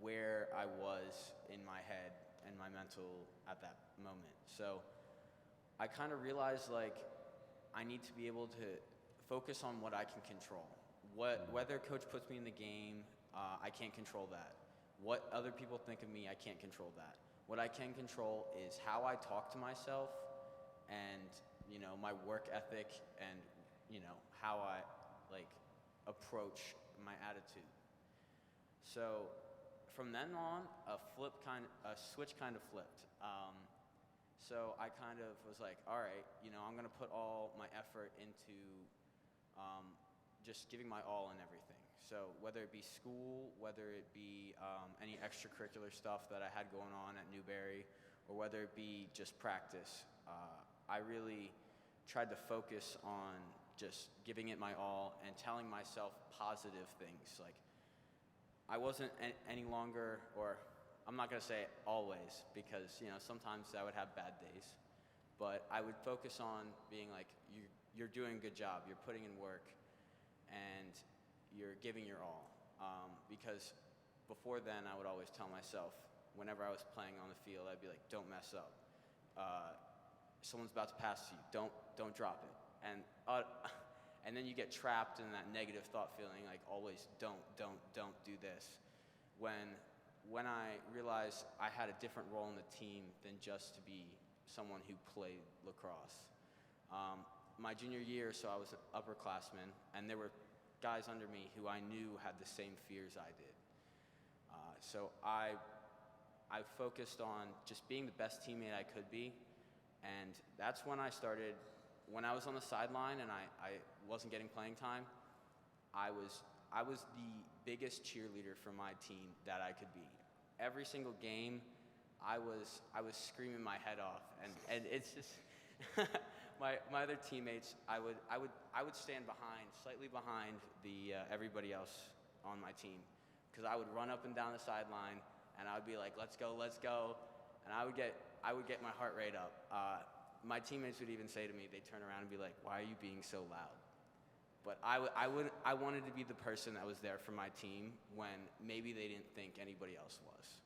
where I was in my head and my mental at that moment. So I kind of realized like I need to be able to focus on what I can control. Whether coach puts me in the game, I can't control that. What other people think of me, I can't control that. What I can control is how I talk to myself, and you know, my work ethic, and you know, how I like approach my attitude. So from then on, a switch kind of flipped. So I kind of was like, all right, you know, I'm gonna put all my effort into just giving my all in everything. So whether it be school, whether it be any extracurricular stuff that I had going on at Newberry, or whether it be just practice, I really tried to focus on just giving it my all and telling myself positive things. Like I wasn't any longer, or I'm not gonna say always, because you know, sometimes I would have bad days, but I would focus on being like, you're doing a good job, you're putting in work, and you're giving your all. Because before then, I would always tell myself, whenever I was playing on the field, I'd be like, don't mess up. Someone's about to pass you, don't drop it. And then you get trapped in that negative thought feeling, like always, don't do this. When I realized I had a different role in the team than just to be someone who played lacrosse. My junior year, so I was an upperclassman, and there were guys under me who I knew had the same fears I did. So I focused on just being the best teammate I could be, and that's when I started. When I was on the sideline and I wasn't getting playing time, I was the biggest cheerleader for my team that I could be. Every single game, I was screaming my head off, and it's just. My other teammates, I would stand slightly behind everybody else on my team, because I would run up and down the sideline, and I would be like, let's go, and I I would get my heart rate up. My teammates would even say to me, they'd turn around and be like, "Why are you being so loud?" But I wanted to be the person that was there for my team when maybe they didn't think anybody else was.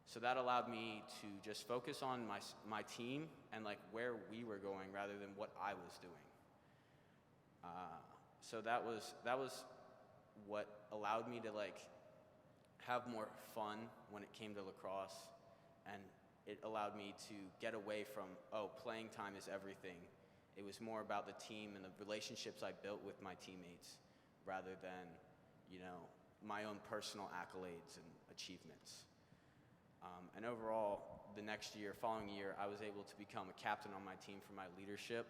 So that allowed me to just focus on my team and like where we were going rather than what I was doing. So that was what allowed me to like have more fun when it came to lacrosse, and it allowed me to get away from, playing time is everything. It was more about the team and the relationships I built with my teammates rather than, my own personal accolades and achievements. And overall, the following year, I was able to become a captain on my team for my leadership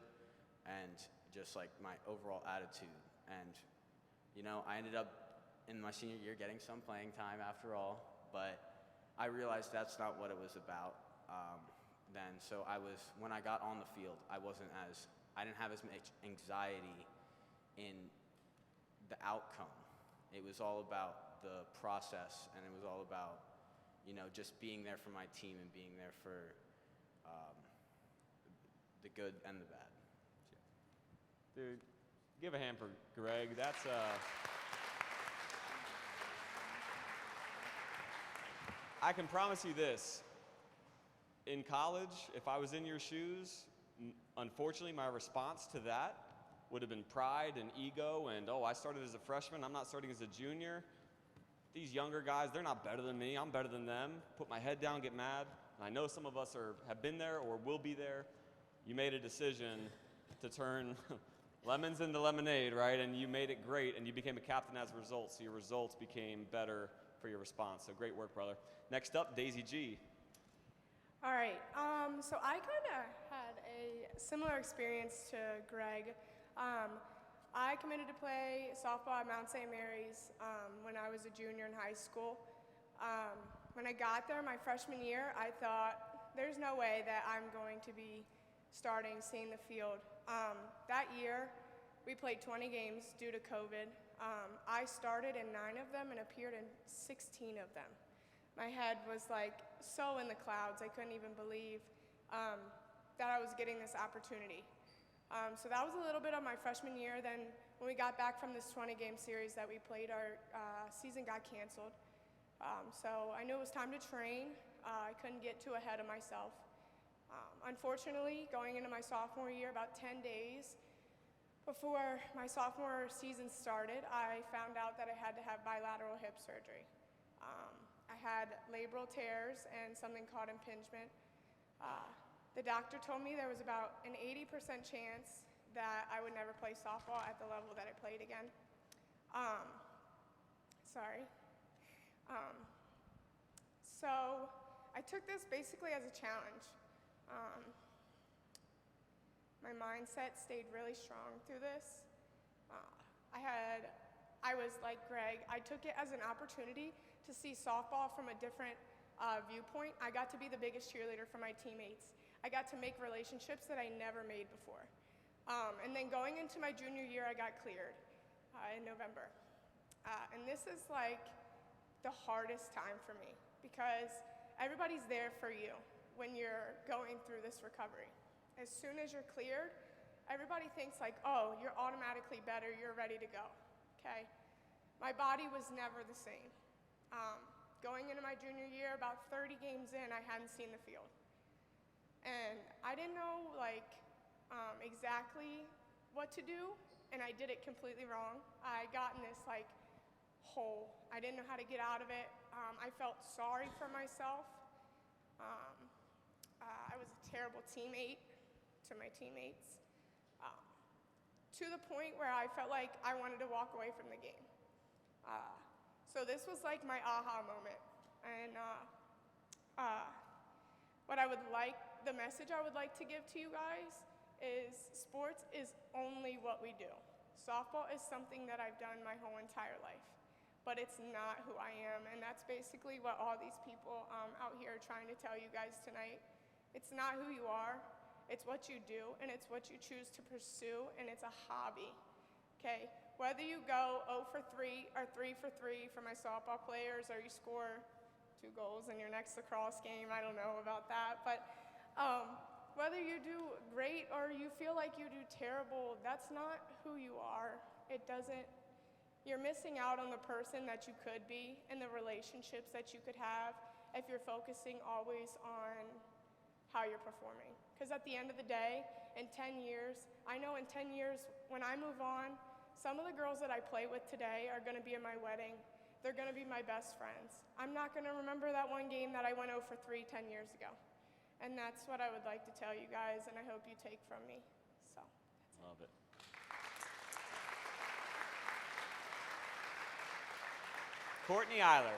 and just like my overall attitude. And, I ended up in my senior year getting some playing time after all, but I realized that's not what it was about then. So when I got on the field, I didn't have as much anxiety in the outcome. It was all about the process, and it was all about, just being there for my team and being there for the good and the bad. Dude, give a hand for Greg. That's I can promise you this. In college, if I was in your shoes, unfortunately, my response to that would have been pride and ego and, I started as a freshman, I'm not starting as a junior. These younger guys, they're not better than me, I'm better than them. Put my head down, get mad. And I know some of us have been there or will be there. You made a decision to turn lemons into lemonade, right? And you made it great, and you became a captain as a result, so your results became better for your response. So great work, brother. Next up, Daisy G. All right, so I kind of had a similar experience to Greg. I committed to play softball at Mount St. Mary's when I was a junior in high school. When I got there my freshman year, I thought, there's no way that I'm going to be seeing the field. That year, we played 20 games due to COVID. I started in 9 of them and appeared in 16 of them. My head was like so in the clouds, I couldn't even believe that I was getting this opportunity. So that was a little bit of my freshman year. Then when we got back from this 20-game series that we played, our season got canceled. So I knew it was time to train. I couldn't get too ahead of myself. Unfortunately, going into my sophomore year, about 10 days before my sophomore season started, I found out that I had to have bilateral hip surgery. I had labral tears and something called impingement. The doctor told me there was about an 80% chance that I would never play softball at the level that I played again. So I took this basically as a challenge. My mindset stayed really strong through this. I was like Greg, I took it as an opportunity to see softball from a different viewpoint. I got to be the biggest cheerleader for my teammates. I got to make relationships that I never made before. And then going into my junior year, I got cleared in November. And this is like the hardest time for me because everybody's there for you when you're going through this recovery. As soon as you're cleared, everybody thinks like, oh, you're automatically better, you're ready to go, okay? My body was never the same. Going into my junior year, about 30 games in, I hadn't seen the field. And I didn't know exactly what to do, and I did it completely wrong. I got in this hole. I didn't know how to get out of it. I felt sorry for myself. I was a terrible teammate to my teammates, to the point where I felt like I wanted to walk away from the game. So this was like my aha moment. And the message I would like to give to you guys is sports is only what we do. Softball is something that I've done my whole entire life, but it's not who I am. And that's basically what all these people out here are trying to tell you guys tonight. It's not who you are, it's what you do, and it's what you choose to pursue, and it's a hobby, okay? Whether you go 0 for 3 or 3 for 3 for my softball players, or you score 2 2 goals in your next lacrosse game. I don't know about that. But whether you do great or you feel like you do terrible, that's not who you are. It doesn't, you're missing out on the person that you could be and the relationships that you could have if you're focusing always on how you're performing. Because at the end of the day, in 10 years, I know in 10 years, when I move on, some of the girls that I play with today are gonna be at my wedding. They're gonna be my best friends. I'm not gonna remember that one game that I went 0 for 3 10 years ago. And that's what I would like to tell you guys, and I hope you take from me. So, Love it. Courtney Eiler.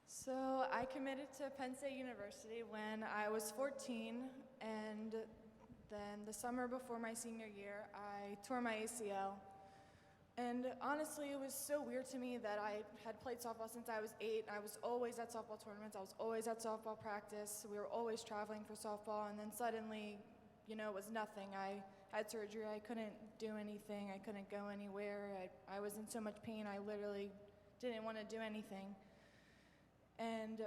So I committed to Penn State University when I was 14, and then the summer before my senior year, I tore my ACL. And honestly, it was so weird to me that I had played softball since I was 8. I was always at softball tournaments. I was always at softball practice. We were always traveling for softball, and then suddenly, it was nothing. I had surgery. I couldn't do anything. I couldn't go anywhere. I was in so much pain. I literally didn't want to do anything. And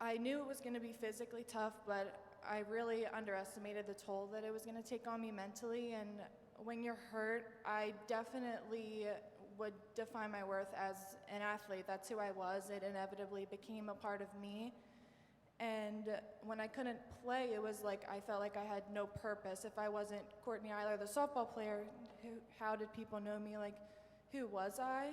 I knew it was going to be physically tough, but I really underestimated the toll that it was going to take on me mentally. And when you're hurt, I definitely would define my worth as an athlete. That's who I was. It inevitably became a part of me. And when I couldn't play, it was like I felt like I had no purpose. If I wasn't Courtney Eiler, the softball player, how did people know me? Like, who was I?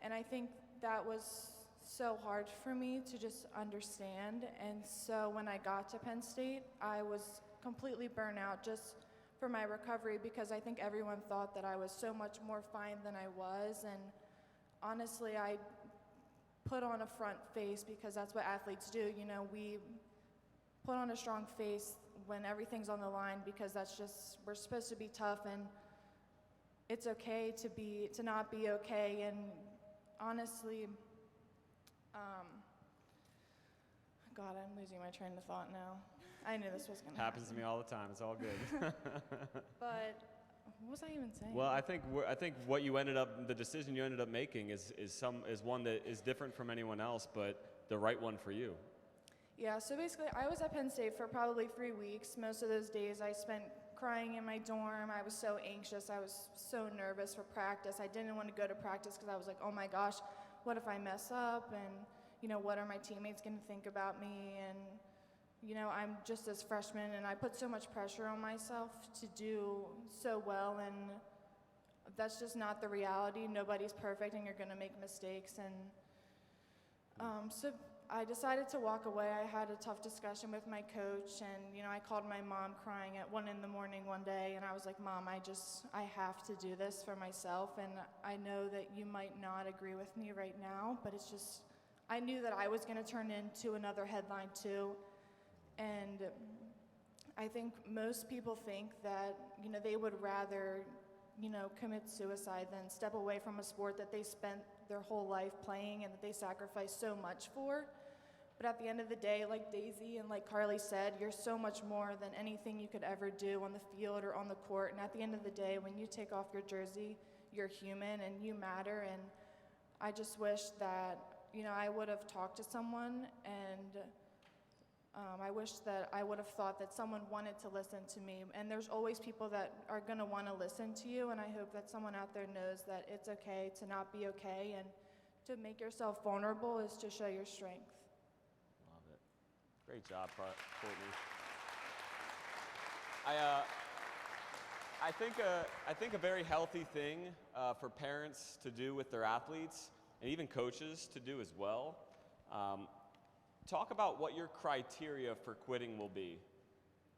And I think that was so hard for me to just understand. And so when I got to Penn State, I was completely burnt out just for my recovery, because I think everyone thought that I was so much more fine than I was. And honestly, I put on a front face because that's what athletes do. We put on a strong face when everything's on the line, because that's just, we're supposed to be tough, and it's okay to not be okay. And honestly, God, I'm losing my train of thought now. I knew this was going to happen. Happens to me all the time. It's all good. But what was I even saying? Well, I think what you ended up, the decision you ended up making is one that is different from anyone else, but the right one for you. Yeah, so basically I was at Penn State for probably 3 weeks. Most of those days I spent crying in my dorm. I was so anxious. I was so nervous for practice. I didn't want to go to practice because I was like, oh my gosh, what if I mess up? And, what are my teammates going to think about me? And, I'm just this freshman, and I put so much pressure on myself to do so well, and that's just not the reality. Nobody's perfect, and you're going to make mistakes. And so I decided to walk away. I had a tough discussion with my coach, and, I called my mom crying at 1 in the morning one day, and I was like, Mom, I have to do this for myself, and I know that you might not agree with me right now, but it's just, I knew that I was going to turn into another headline too. And I think most people think that, they would rather, commit suicide than step away from a sport that they spent their whole life playing and that they sacrificed so much for. But at the end of the day, like Daisy and like Carly said, you're so much more than anything you could ever do on the field or on the court. And at the end of the day, when you take off your jersey, you're human and you matter. And I just wish that, I would have talked to someone, and I wish that I would have thought that someone wanted to listen to me. And there's always people that are going to want to listen to you, and I hope that someone out there knows that it's okay to not be okay, and to make yourself vulnerable is to show your strength. Love it. Great job, Courtney. I think a very healthy thing for parents to do with their athletes, and even coaches to do as well. Talk about what your criteria for quitting will be.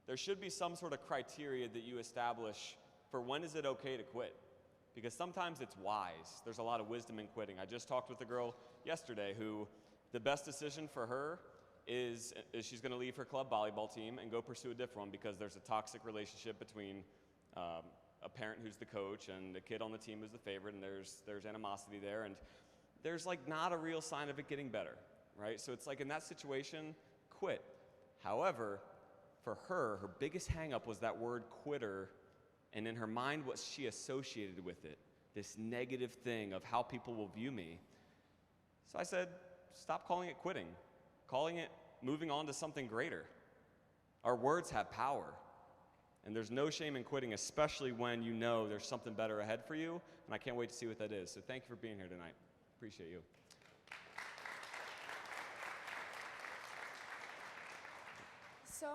There should be some sort of criteria that you establish for when is it okay to quit. Because sometimes it's wise. There's a lot of wisdom in quitting. I just talked with a girl yesterday who the best decision for her is she's going to leave her club volleyball team and go pursue a different one, because there's a toxic relationship between a parent who's the coach and the kid on the team who's the favorite, and there's animosity there, and there's like not a real sign of it getting better, right? So it's like in that situation, quit. However, for her biggest hang-up was that word quitter, and in her mind what she associated with it, this negative thing of how people will view me. So I said, stop calling it quitting, calling it moving on to something greater. Our words have power, and there's no shame in quitting, especially when you know there's something better ahead for you, and I can't wait to see what that is. So thank you for being here tonight. Appreciate you. So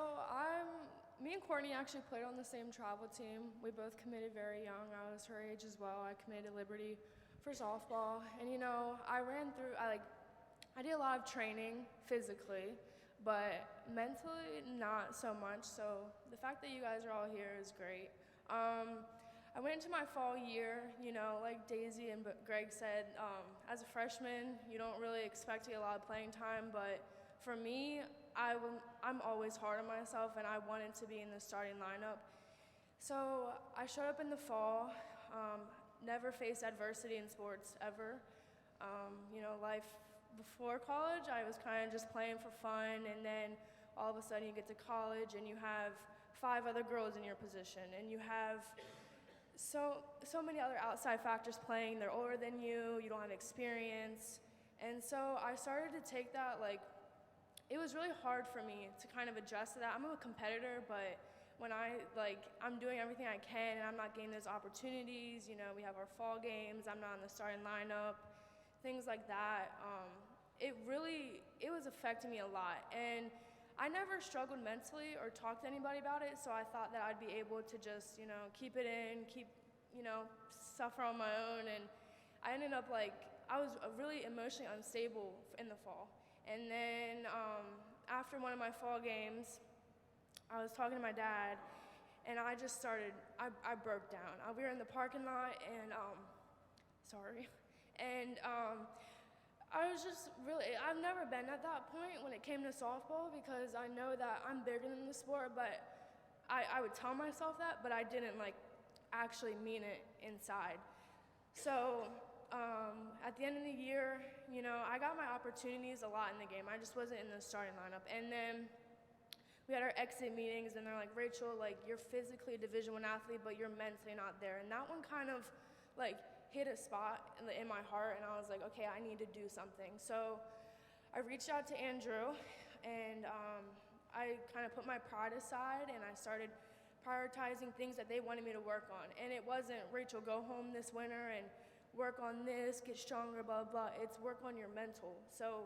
me and Courtney actually played on the same travel team. We both committed very young. I was her age as well. I committed to Liberty for softball, and you know, I did a lot of training physically, but mentally not so much. So the fact that you guys are all here is great. I went into my fall year, you know, like Daisy and Greg said, as a freshman, you don't really expect to get a lot of playing time, but for me, I'm always hard on myself, and I wanted to be in the starting lineup. So I showed up in the fall, never faced adversity in sports ever. You know, life before college, I was kind of just playing for fun, and then all of a sudden you get to college and you have 5 other girls in your position, and you have so many other outside factors playing. They're older than you, you don't have experience, and so I started to take that, like, it was really hard for me to kind of adjust to that. I'm a competitor, but when I'm doing everything I can and I'm not getting those opportunities, you know, we have our fall games, I'm not in the starting lineup, things like that, it was affecting me a lot. And I never struggled mentally or talked to anybody about it, so I thought that I'd be able to just, you know, keep it in, suffer on my own, and I ended up I was really emotionally unstable in the fall. And then after one of my fall games, I was talking to my dad, and I just started, I broke down. We were in the parking lot, and I was just really, I've never been at that point when it came to softball, because I know that I'm bigger than the sport, but I would tell myself that, but I didn't actually mean it inside. So at the end of the year, you know, I got my opportunities a lot in the game. I just wasn't in the starting lineup. And then we had our exit meetings, and they're like, Rachel, you're physically a Division I athlete, but you're mentally not there. And that one kind of hit a spot in my heart, and I was like, okay, I need to do something. So I reached out to Andrew, and I kind of put my pride aside, and I started prioritizing things that they wanted me to work on. And it wasn't, Rachel, go home this winter and work on this, get stronger, blah, blah. It's work on your mental. So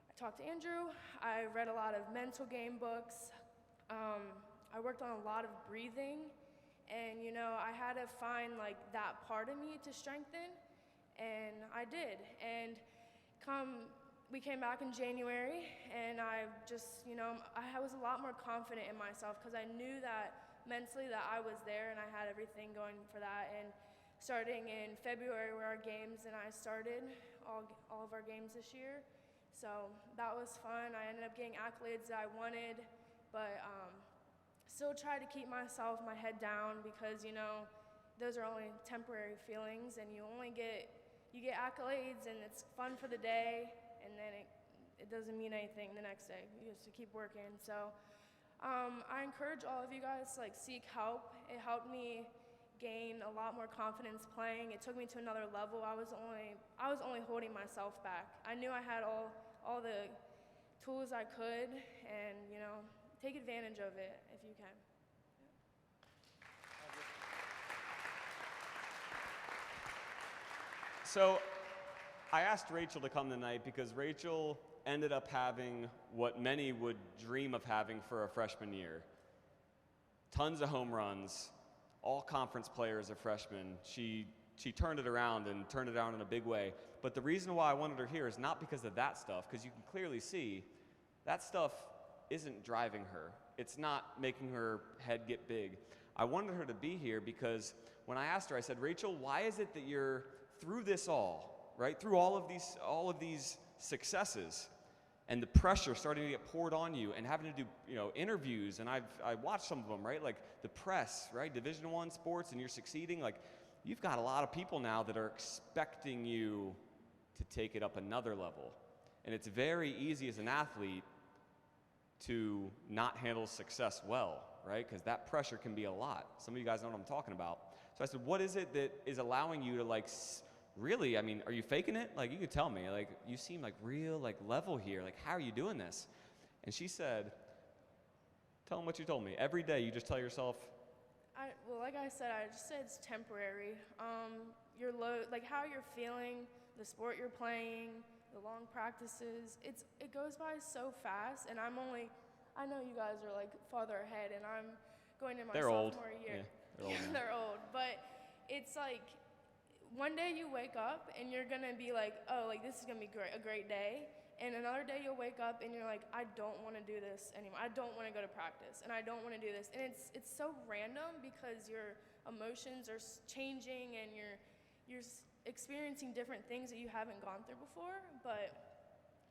I talked to Andrew. I read a lot of mental game books. I worked on a lot of breathing. And, you know, I had to find, that part of me to strengthen. And I did. And we came back in January, and I just, you know, I was a lot more confident in myself, because I knew that mentally that I was there, and I had everything going for that. And starting in February were our games, and I started all of our games this year. So that was fun. I ended up getting accolades that I wanted, but still tried to keep my head down, because, you know, those are only temporary feelings, and you get accolades, and it's fun for the day, and then it doesn't mean anything the next day. You just keep working. So I encourage all of you guys to seek help. It helped me gain a lot more confidence playing. It took me to another level. I was only holding myself back. I knew I had all the tools I could, and, you know, take advantage of it if you can. So I asked Rachel to come tonight because Rachel ended up having what many would dream of having for a freshman year. Tons of home runs, all conference player as a freshman. She turned it around and turned it around in a big way. But the reason why I wanted her here is not because of that stuff, because you can clearly see that stuff isn't driving her. It's not making her head get big. I wanted her to be here because when I asked her, I said, Rachel, why is it that you're through this all, right? Through all of these successes and the pressure starting to get poured on you and having to do, you know, interviews, and I watched some of them, right? Like the press, right? Division I sports, and you're succeeding. Like, you've got a lot of people now that are expecting you to take it up another level. And it's very easy as an athlete to not handle success well, right? Because that pressure can be a lot. Some of you guys know what I'm talking about. So I said, what is it that is allowing you to really, I mean, are you faking it? Like, you could tell me, like, you seem like real, like, level here. Like, how are you doing this? And she said, tell them what you told me. Every day you just tell yourself, Well, like I said, I just said it's temporary. Your load, like how you're feeling, the sport you're playing, the long practices, it goes by so fast, and I know you guys are like farther ahead, and I'm going in my They're old. sophomore year. Yeah, they're old now. They're old, but it's like one day you wake up and you're gonna be like, oh, like this is gonna be a great day. And another day you'll wake up and you're like, I don't want to do this anymore. I don't want to go to practice, and I don't want to do this. And it's so random because your emotions are changing and you're experiencing different things that you haven't gone through before. But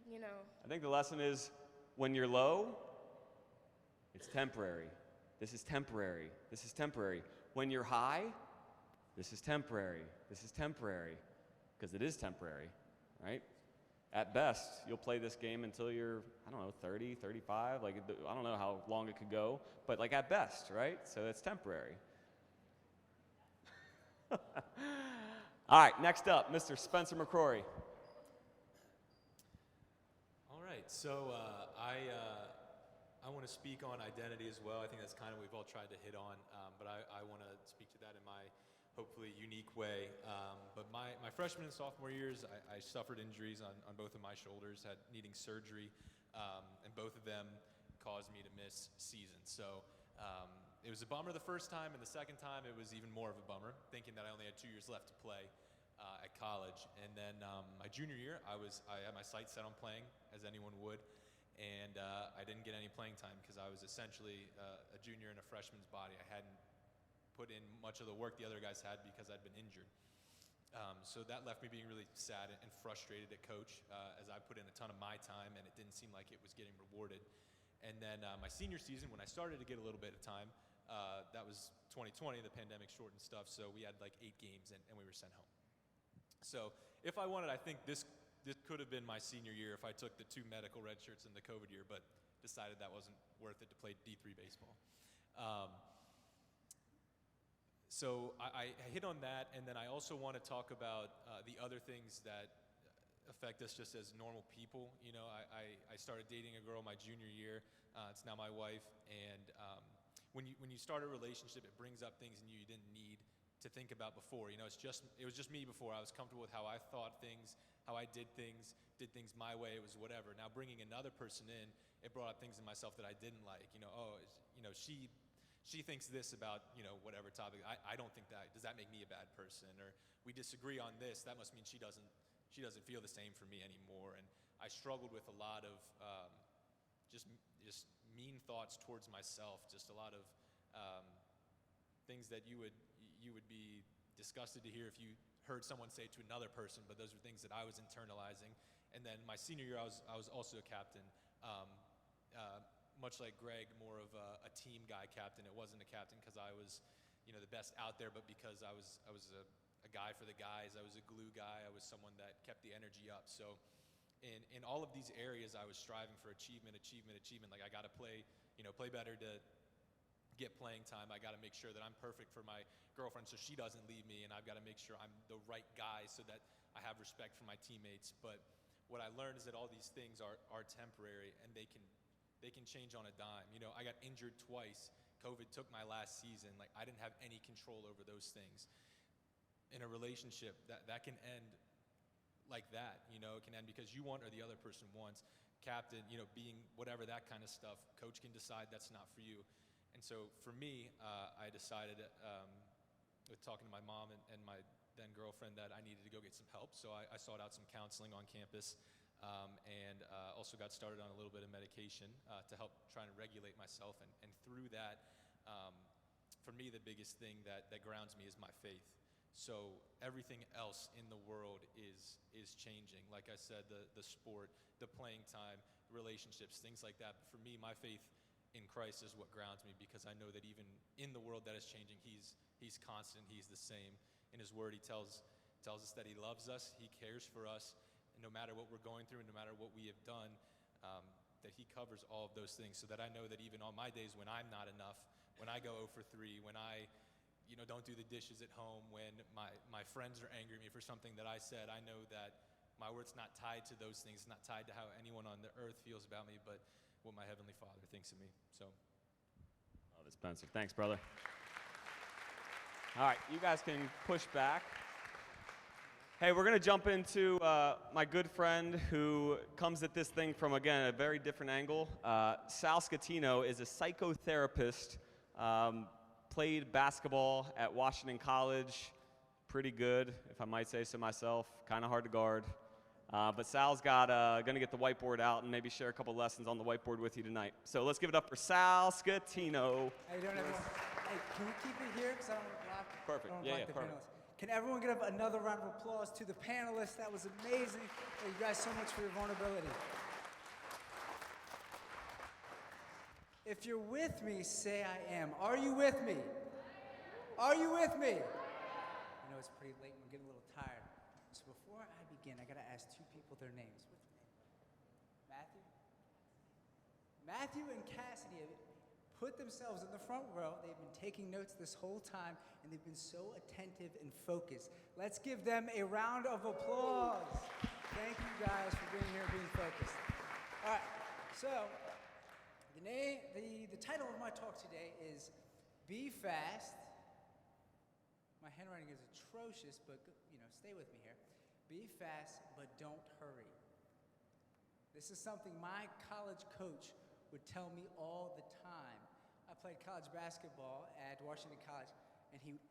you know. I think the lesson is when you're low, it's temporary. This is temporary. This is temporary. When you're high, this is temporary. This is temporary. Because it is temporary, right? At best, you'll play this game until you're, I don't know, 30, 35. Like, I don't know how long it could go, but like at best, right? So it's temporary. All right, next up, Mr. Spencer McCrory. All right, so I want to speak on identity as well. I think that's kind of what we've all tried to hit on, but I want to speak to that in my hopefully unique way. But my freshman and sophomore years, I suffered injuries on both of my shoulders, had needing surgery, and both of them caused me to miss seasons. So it was a bummer the first time, and the second time it was even more of a bummer, thinking that I only had 2 years left to play at college. And then my junior year, I had my sights set on playing, as anyone would, and I didn't get any playing time because I was essentially a junior in a freshman's body. I hadn't put in much of the work the other guys had because I'd been injured. So that left me being really sad and frustrated at coach as I put in a ton of my time and it didn't seem like it was getting rewarded. And then my senior season, when I started to get a little bit of time, that was 2020, the pandemic shortened stuff, so we had like 8 games and we were sent home. So if I wanted, I think this could have been my senior year if I took the 2 medical red shirts in the COVID year, but decided that wasn't worth it to play D3 baseball. So I hit on that, and then I also want to talk about the other things that affect us just as normal people. You know, I started dating a girl my junior year. It's now my wife, and when you start a relationship, it brings up things in you didn't need to think about before. You know, it was just me before. I was comfortable with how I thought things, how I did things my way. It was whatever. Now bringing another person in, it brought up things in myself that I didn't like. You know, she thinks this about, you know, whatever topic. I don't think that. Does that make me a bad person? Or we disagree on this. That must mean she doesn't feel the same for me anymore. And I struggled with a lot of just mean thoughts towards myself. Just a lot of things that you would be disgusted to hear if you heard someone say to another person. But those are things that I was internalizing. And then my senior year, I was also a captain. Much like Greg, more of a team guy captain. It wasn't a captain because I was, you know, the best out there, but because I was a guy for the guys. I was a glue guy. I was someone that kept the energy up. So in all of these areas, I was striving for achievement. Like I got to play better to get playing time. I got to make sure that I'm perfect for my girlfriend so she doesn't leave me, and I've got to make sure I'm the right guy so that I have respect for my teammates. But what I learned is that all these things are temporary, and they can change on a dime. You know, I got injured twice. COVID took my last season. Like, I didn't have any control over those things. In a relationship, that can end like that. You know, it can end because you want or the other person wants. Captain, you know, being whatever, that kind of stuff. Coach can decide that's not for you. And so for me, I decided with talking to my mom and my then girlfriend that I needed to go get some help. So I sought out some counseling on campus. And also got started on a little bit of medication to help try and regulate myself. And through that, for me, the biggest thing that grounds me is my faith. So everything else in the world is changing. Like I said, the sport, the playing time, relationships, things like that. But for me, my faith in Christ is what grounds me, because I know that even in the world that is changing, He's constant, He's the same. In His Word, He tells us that He loves us, He cares for us. No matter what we're going through and no matter what we have done, that He covers all of those things, so that I know that even on my days when I'm not enough, when I go 0 for 3, when I, don't do the dishes at home, when my friends are angry at me for something that I said, I know that my worth's not tied to those things. It's not tied to how anyone on the earth feels about me, but what my Heavenly Father thinks of me. So, Love it, Spencer. Thanks, brother. All right, you guys can push back. Hey, we're going to jump into my good friend who comes at this thing from, again, a very different angle. Sal Scatino is a psychotherapist, played basketball at Washington College, pretty good, if I might say so myself, kind of hard to guard. But Sal's going to get the whiteboard out and maybe share a couple lessons on the whiteboard with you tonight. So let's give it up for Sal Scatino. How you doing, everyone? Hey, can we keep it here? Because I don't want to block, Perfect. I don't Yeah, block yeah, the perfect. panelists. Can everyone give up another round of applause to the panelists? That was amazing. Thank you guys so much for your vulnerability. If you're with me, say I am. Are you with me? Are you with me? I know it's pretty late and we're getting a little tired. So before I begin, I gotta ask two people their names. What's your name? Matthew? Matthew and Cassidy have put themselves in the front row. They've been taking notes this whole time, and they've been so attentive and focused. Let's give them a round of applause. Thank you guys for being here and being focused. All right, so the title of my talk today is Be Fast. My handwriting is atrocious, but stay with me here. Be fast, but don't hurry. This is something my college coach would tell me all the time. I played college basketball at Washington College, and he would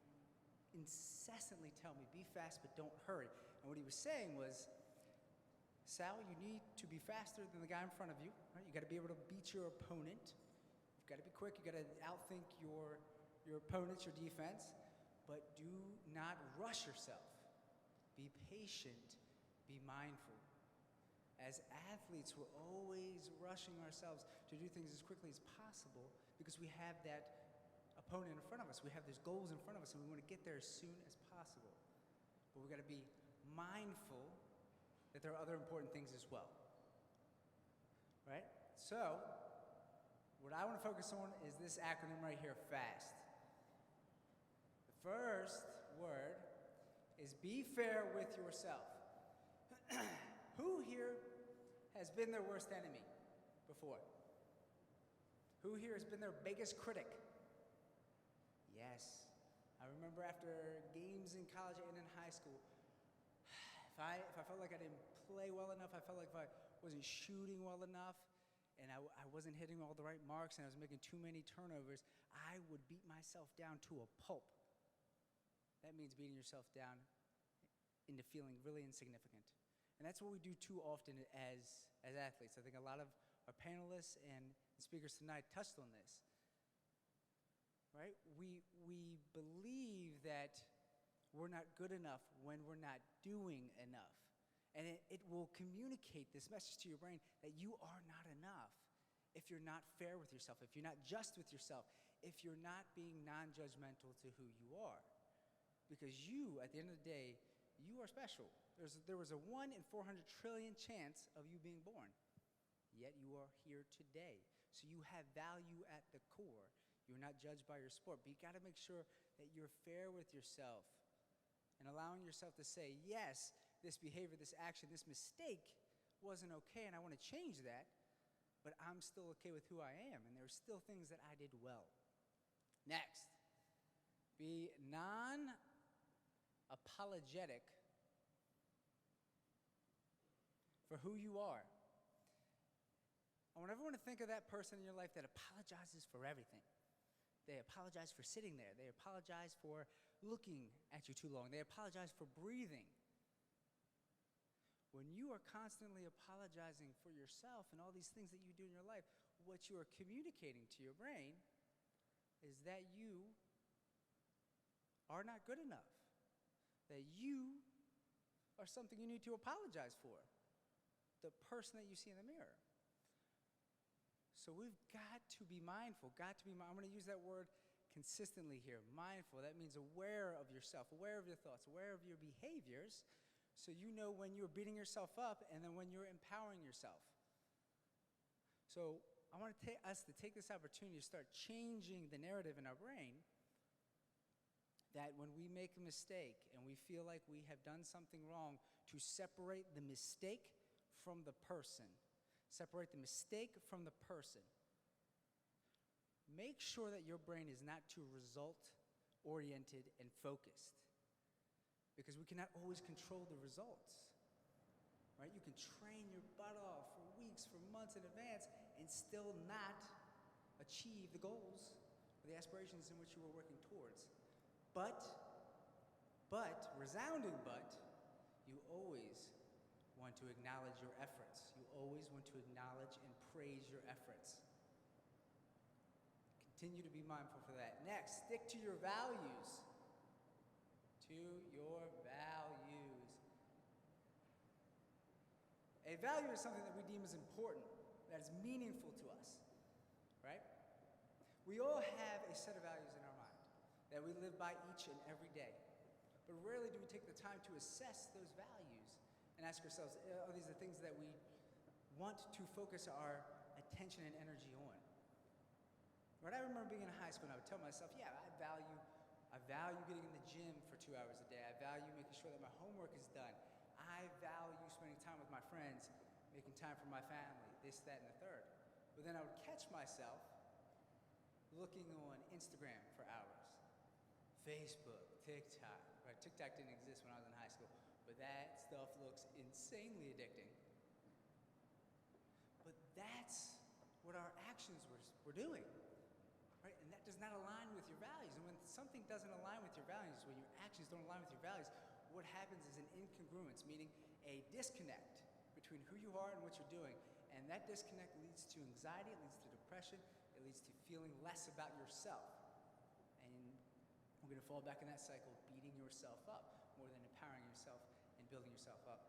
incessantly tell me, be fast, but don't hurry. And what he was saying was, Sal, you need to be faster than the guy in front of you. Right? You got to be able to beat your opponent. You've got to be quick. You got to outthink your opponents, your defense. But do not rush yourself. Be patient. Be mindful. As athletes, we're always rushing ourselves to do things as quickly as possible because we have that opponent in front of us. We have those goals in front of us, and we want to get there as soon as possible. But we've got to be mindful that there are other important things as well. Right? So, what I want to focus on is this acronym right here, FAST. The first word is be fair with yourself. Who here has been their worst enemy before? Who here has been their biggest critic? Yes. I remember after games in college and in high school, if I felt like I didn't play well enough, I felt like if I wasn't shooting well enough, and I wasn't hitting all the right marks, and I was making too many turnovers, I would beat myself down to a pulp. That means beating yourself down into feeling really insignificant. And that's what we do too often as athletes. I think a lot of our panelists and speakers tonight touched on this. Right? We believe that we're not good enough when we're not doing enough. And it will communicate this message to your brain that you are not enough if you're not fair with yourself, if you're not just with yourself, if you're not being non-judgmental to who you are. Because you, at the end of the day, you are special. There was a 1 in 400 trillion chance of you being born. Yet you are here today. So you have value at the core. You're not judged by your sport. But you got to make sure that you're fair with yourself and allowing yourself to say, yes, this behavior, this action, this mistake wasn't okay, and I want to change that, but I'm still okay with who I am, and there's still things that I did well. Next, be non-apologetic for who you are. I want everyone to think of that person in your life that apologizes for everything. They apologize for sitting there. They apologize for looking at you too long. They apologize for breathing. When you are constantly apologizing for yourself and all these things that you do in your life, what you are communicating to your brain is that you are not good enough, that you are something you need to apologize for, the person that you see in the mirror. So we've got to be mindful, I'm going to use that word consistently here, mindful. That means aware of yourself, aware of your thoughts, aware of your behaviors, so you know when you're beating yourself up and then when you're empowering yourself. So I want us to take this opportunity to start changing the narrative in our brain that when we make a mistake and we feel like we have done something wrong, to separate the mistake from the person. Separate the mistake from the person. Make sure that your brain is not too result-oriented and focused, because we cannot always control the results. Right? You can train your butt off for weeks, for months in advance, and still not achieve the goals or the aspirations in which you were working towards. But, resounding but, you always want to acknowledge your efforts. You always want to acknowledge and praise your efforts. Continue to be mindful for that. Next, stick to your values. To your values. A value is something that we deem as important, that is meaningful to us, right? We all have a set of values in our mind that we live by each and every day. But rarely do we take the time to assess those values and ask ourselves, are these the things that we want to focus our attention and energy on? Right? I remember being in high school and I would tell myself, yeah, I value getting in the gym for 2 hours a day. I value making sure that my homework is done. I value spending time with my friends, making time for my family, this, that, and the third. But then I would catch myself looking on Instagram for hours, Facebook, TikTok. Right? TikTok didn't exist when I was in high school, but that stuff looks insanely addicting. But that's what our actions were doing. Right? And that does not align with your values. And when something doesn't align with your values, when your actions don't align with your values, what happens is an incongruence, meaning a disconnect between who you are and what you're doing. And that disconnect leads to anxiety, it leads to depression, it leads to feeling less about yourself. And we're going to fall back in that cycle, beating yourself up more than empowering yourself and building yourself up.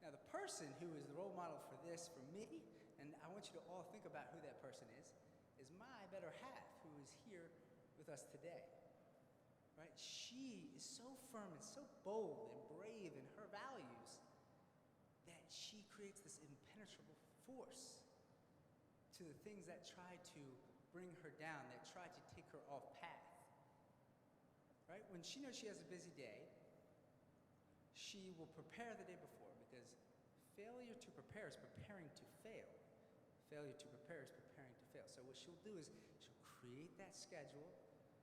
Now, the person who is the role model for this, for me, and I want you to all think about who that person is my better half, who is here with us today. Right? She is so firm and so bold and brave in her values that she creates this impenetrable force to the things that try to bring her down, that try to take her off path. Right? When she knows she has a busy day, she will prepare the day before, because failure to prepare is preparing to fail. Failure to prepare is preparing to fail. So what she'll do is she'll create that schedule,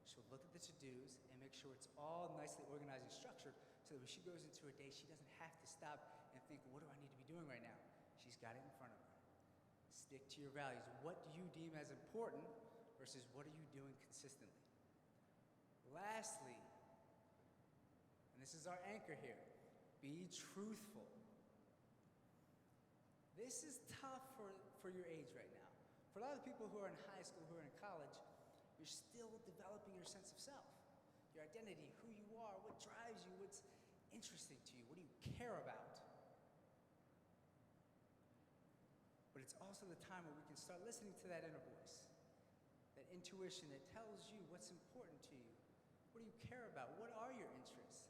she'll look at the to-dos and make sure it's all nicely organized and structured, so that when she goes into her day, she doesn't have to stop and think, what do I need to be doing right now? She's got it in front of her. Stick to your values. What do you deem as important versus what are you doing consistently? Lastly, and this is our anchor here, be truthful. This is tough for your age right now. For a lot of the people who are in high school, who are in college, you're still developing your sense of self, your identity, who you are, what drives you, what's interesting to you, what do you care about. But it's also the time where we can start listening to that inner voice, that intuition that tells you what's important to you. What do you care about? What are your interests?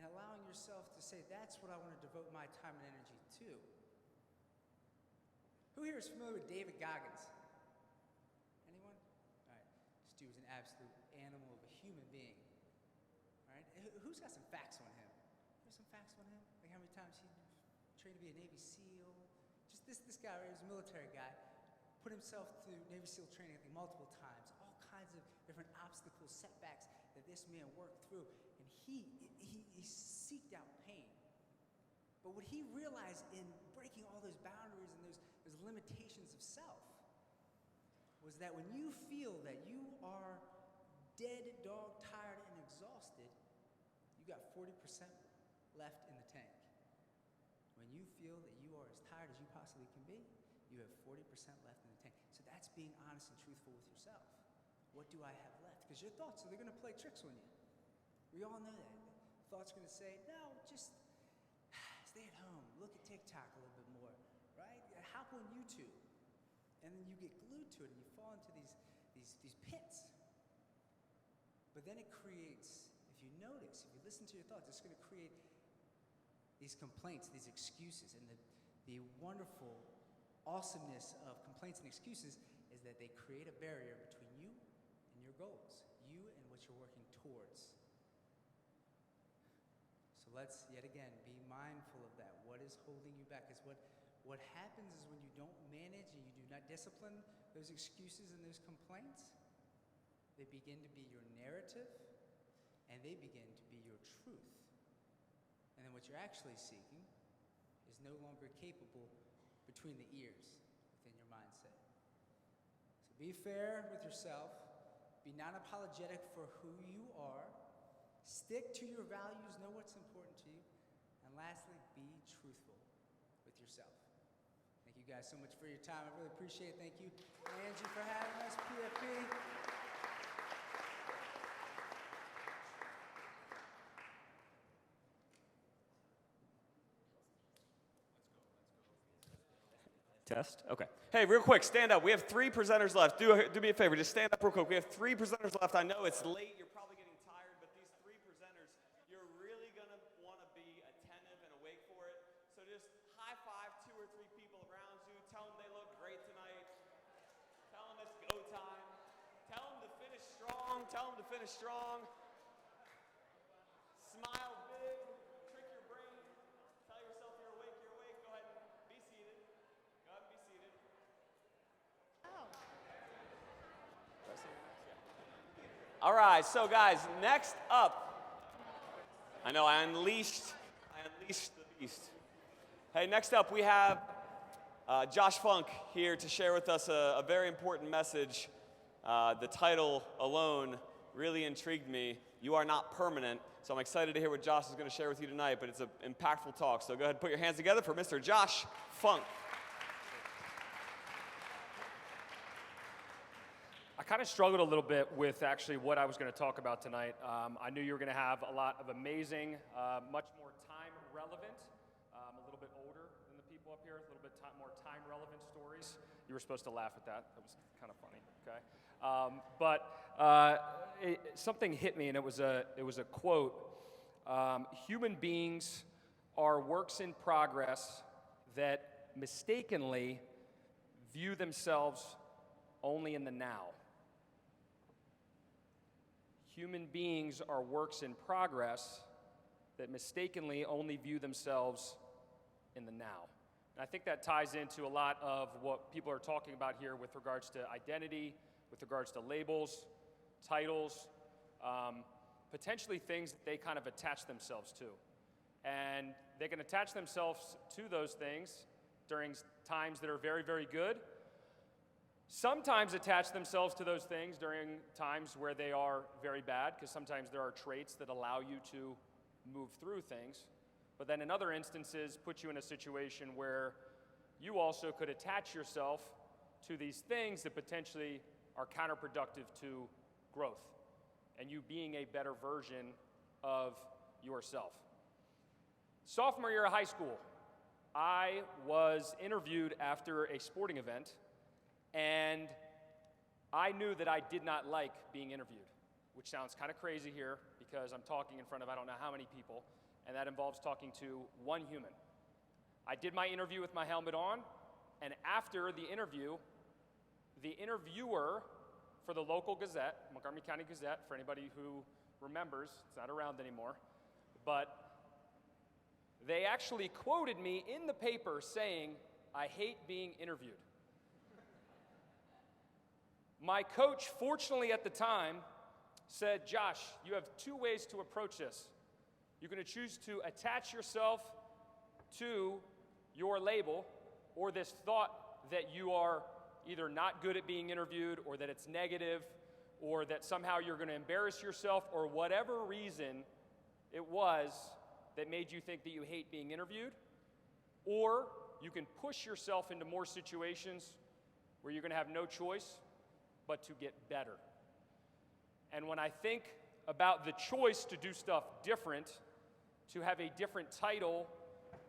And allowing yourself to say, that's what I want to devote my time and energy to. Who here is familiar with David Goggins? Anyone? All right. This dude was an absolute animal of a human being. All right. Who's got some facts on him? There's some facts on him? Like how many times he trained to be a Navy SEAL? Just this guy, right? He was a military guy. Put himself through Navy SEAL training, I think, multiple times. All kinds of different obstacles, setbacks that this man worked through. And he seeked out pain. But what he realized in breaking all those boundaries and those limitations of self was that when you feel that you are dead, dog, tired, and exhausted, you got 40% left in the tank. When you feel that you are as tired as you possibly can be, you have 40% left in the tank. So that's being honest and truthful with yourself. What do I have left? Because your thoughts, they're going to play tricks on you. We all know that. Thoughts are going to say, no, just stay at home, look at TikTok a little bit more, right? Hop on YouTube. And then you get glued to it and you fall into these pits. But then it creates, if you notice, if you listen to your thoughts, it's going to create these complaints, these excuses. And the wonderful awesomeness of complaints and excuses is that they create a barrier between you and your goals, you and what you're working towards. let's, yet again, be mindful of that. What is holding you back? Because what happens is when you don't manage and you do not discipline those excuses and those complaints, they begin to be your narrative and they begin to be your truth. And then what you're actually seeking is no longer capable between the ears within your mindset. So be fair with yourself, be non-apologetic for who you are, stick to your values, know what's important to you, and lastly, be truthful with yourself. Thank you guys so much for your time. I really appreciate it. Thank you, Angie, for having us, PFP. Test? Okay. Hey, real quick, stand up. We have 3 presenters left. Do me a favor, just stand up real quick. We have 3 presenters left. I know it's late. You're probably getting tired, but these 3 presenters, you're really going to want to be attentive and awake for it. So just high five 2 or 3 people around you. Tell them they look great tonight. Tell them it's go time. Tell them to finish strong. Tell them to finish strong. Smile big. Trick your brain. Tell yourself you're awake. You're awake. Go ahead and be seated. Go ahead and be seated. All right, so guys, next up, I know I unleashed the beast. Hey, next up we have Josh Funk here to share with us a very important message. The title alone really intrigued me. You are not permanent. So I'm excited to hear what Josh is going to share with you tonight, but it's an impactful talk. So go ahead and put your hands together for Mr. Josh Funk. I kind of struggled a little bit with actually what I was going to talk about tonight. I knew you were going to have a lot of amazing, much more time relevant, a little bit older than the people up here, a little bit more time relevant stories. You were supposed to laugh at that. That was kind of funny, okay? Something hit me, and it was a quote. Human beings are works in progress that mistakenly view themselves only in the now. Human beings are works in progress that mistakenly only view themselves in the now. And I think that ties into a lot of what people are talking about here with regards to identity, with regards to labels, titles, potentially things that they kind of attach themselves to. And they can attach themselves to those things during times that are very, very good. Sometimes attach themselves to those things during times where they are very bad, because sometimes there are traits that allow you to move through things. But then in other instances, put you in a situation where you also could attach yourself to these things that potentially are counterproductive to growth and you being a better version of yourself. Sophomore year of high school, I was interviewed after a sporting event, and I knew that I did not like being interviewed, which sounds kind of crazy here because I'm talking in front of I don't know how many people, and that involves talking to one human. I did my interview with my helmet on, and after the interview, the interviewer for the local Gazette, Montgomery County Gazette, for anybody who remembers, it's not around anymore, but they actually quoted me in the paper saying, "I hate being interviewed." My coach, fortunately at the time, said, "Josh, you have 2 ways to approach this. You're going to choose to attach yourself to your label or this thought that you are either not good at being interviewed or that it's negative or that somehow you're going to embarrass yourself or whatever reason it was that made you think that you hate being interviewed, or you can push yourself into more situations where you're going to have no choice but to get better." And when I think about the choice to do stuff different, to have a different title,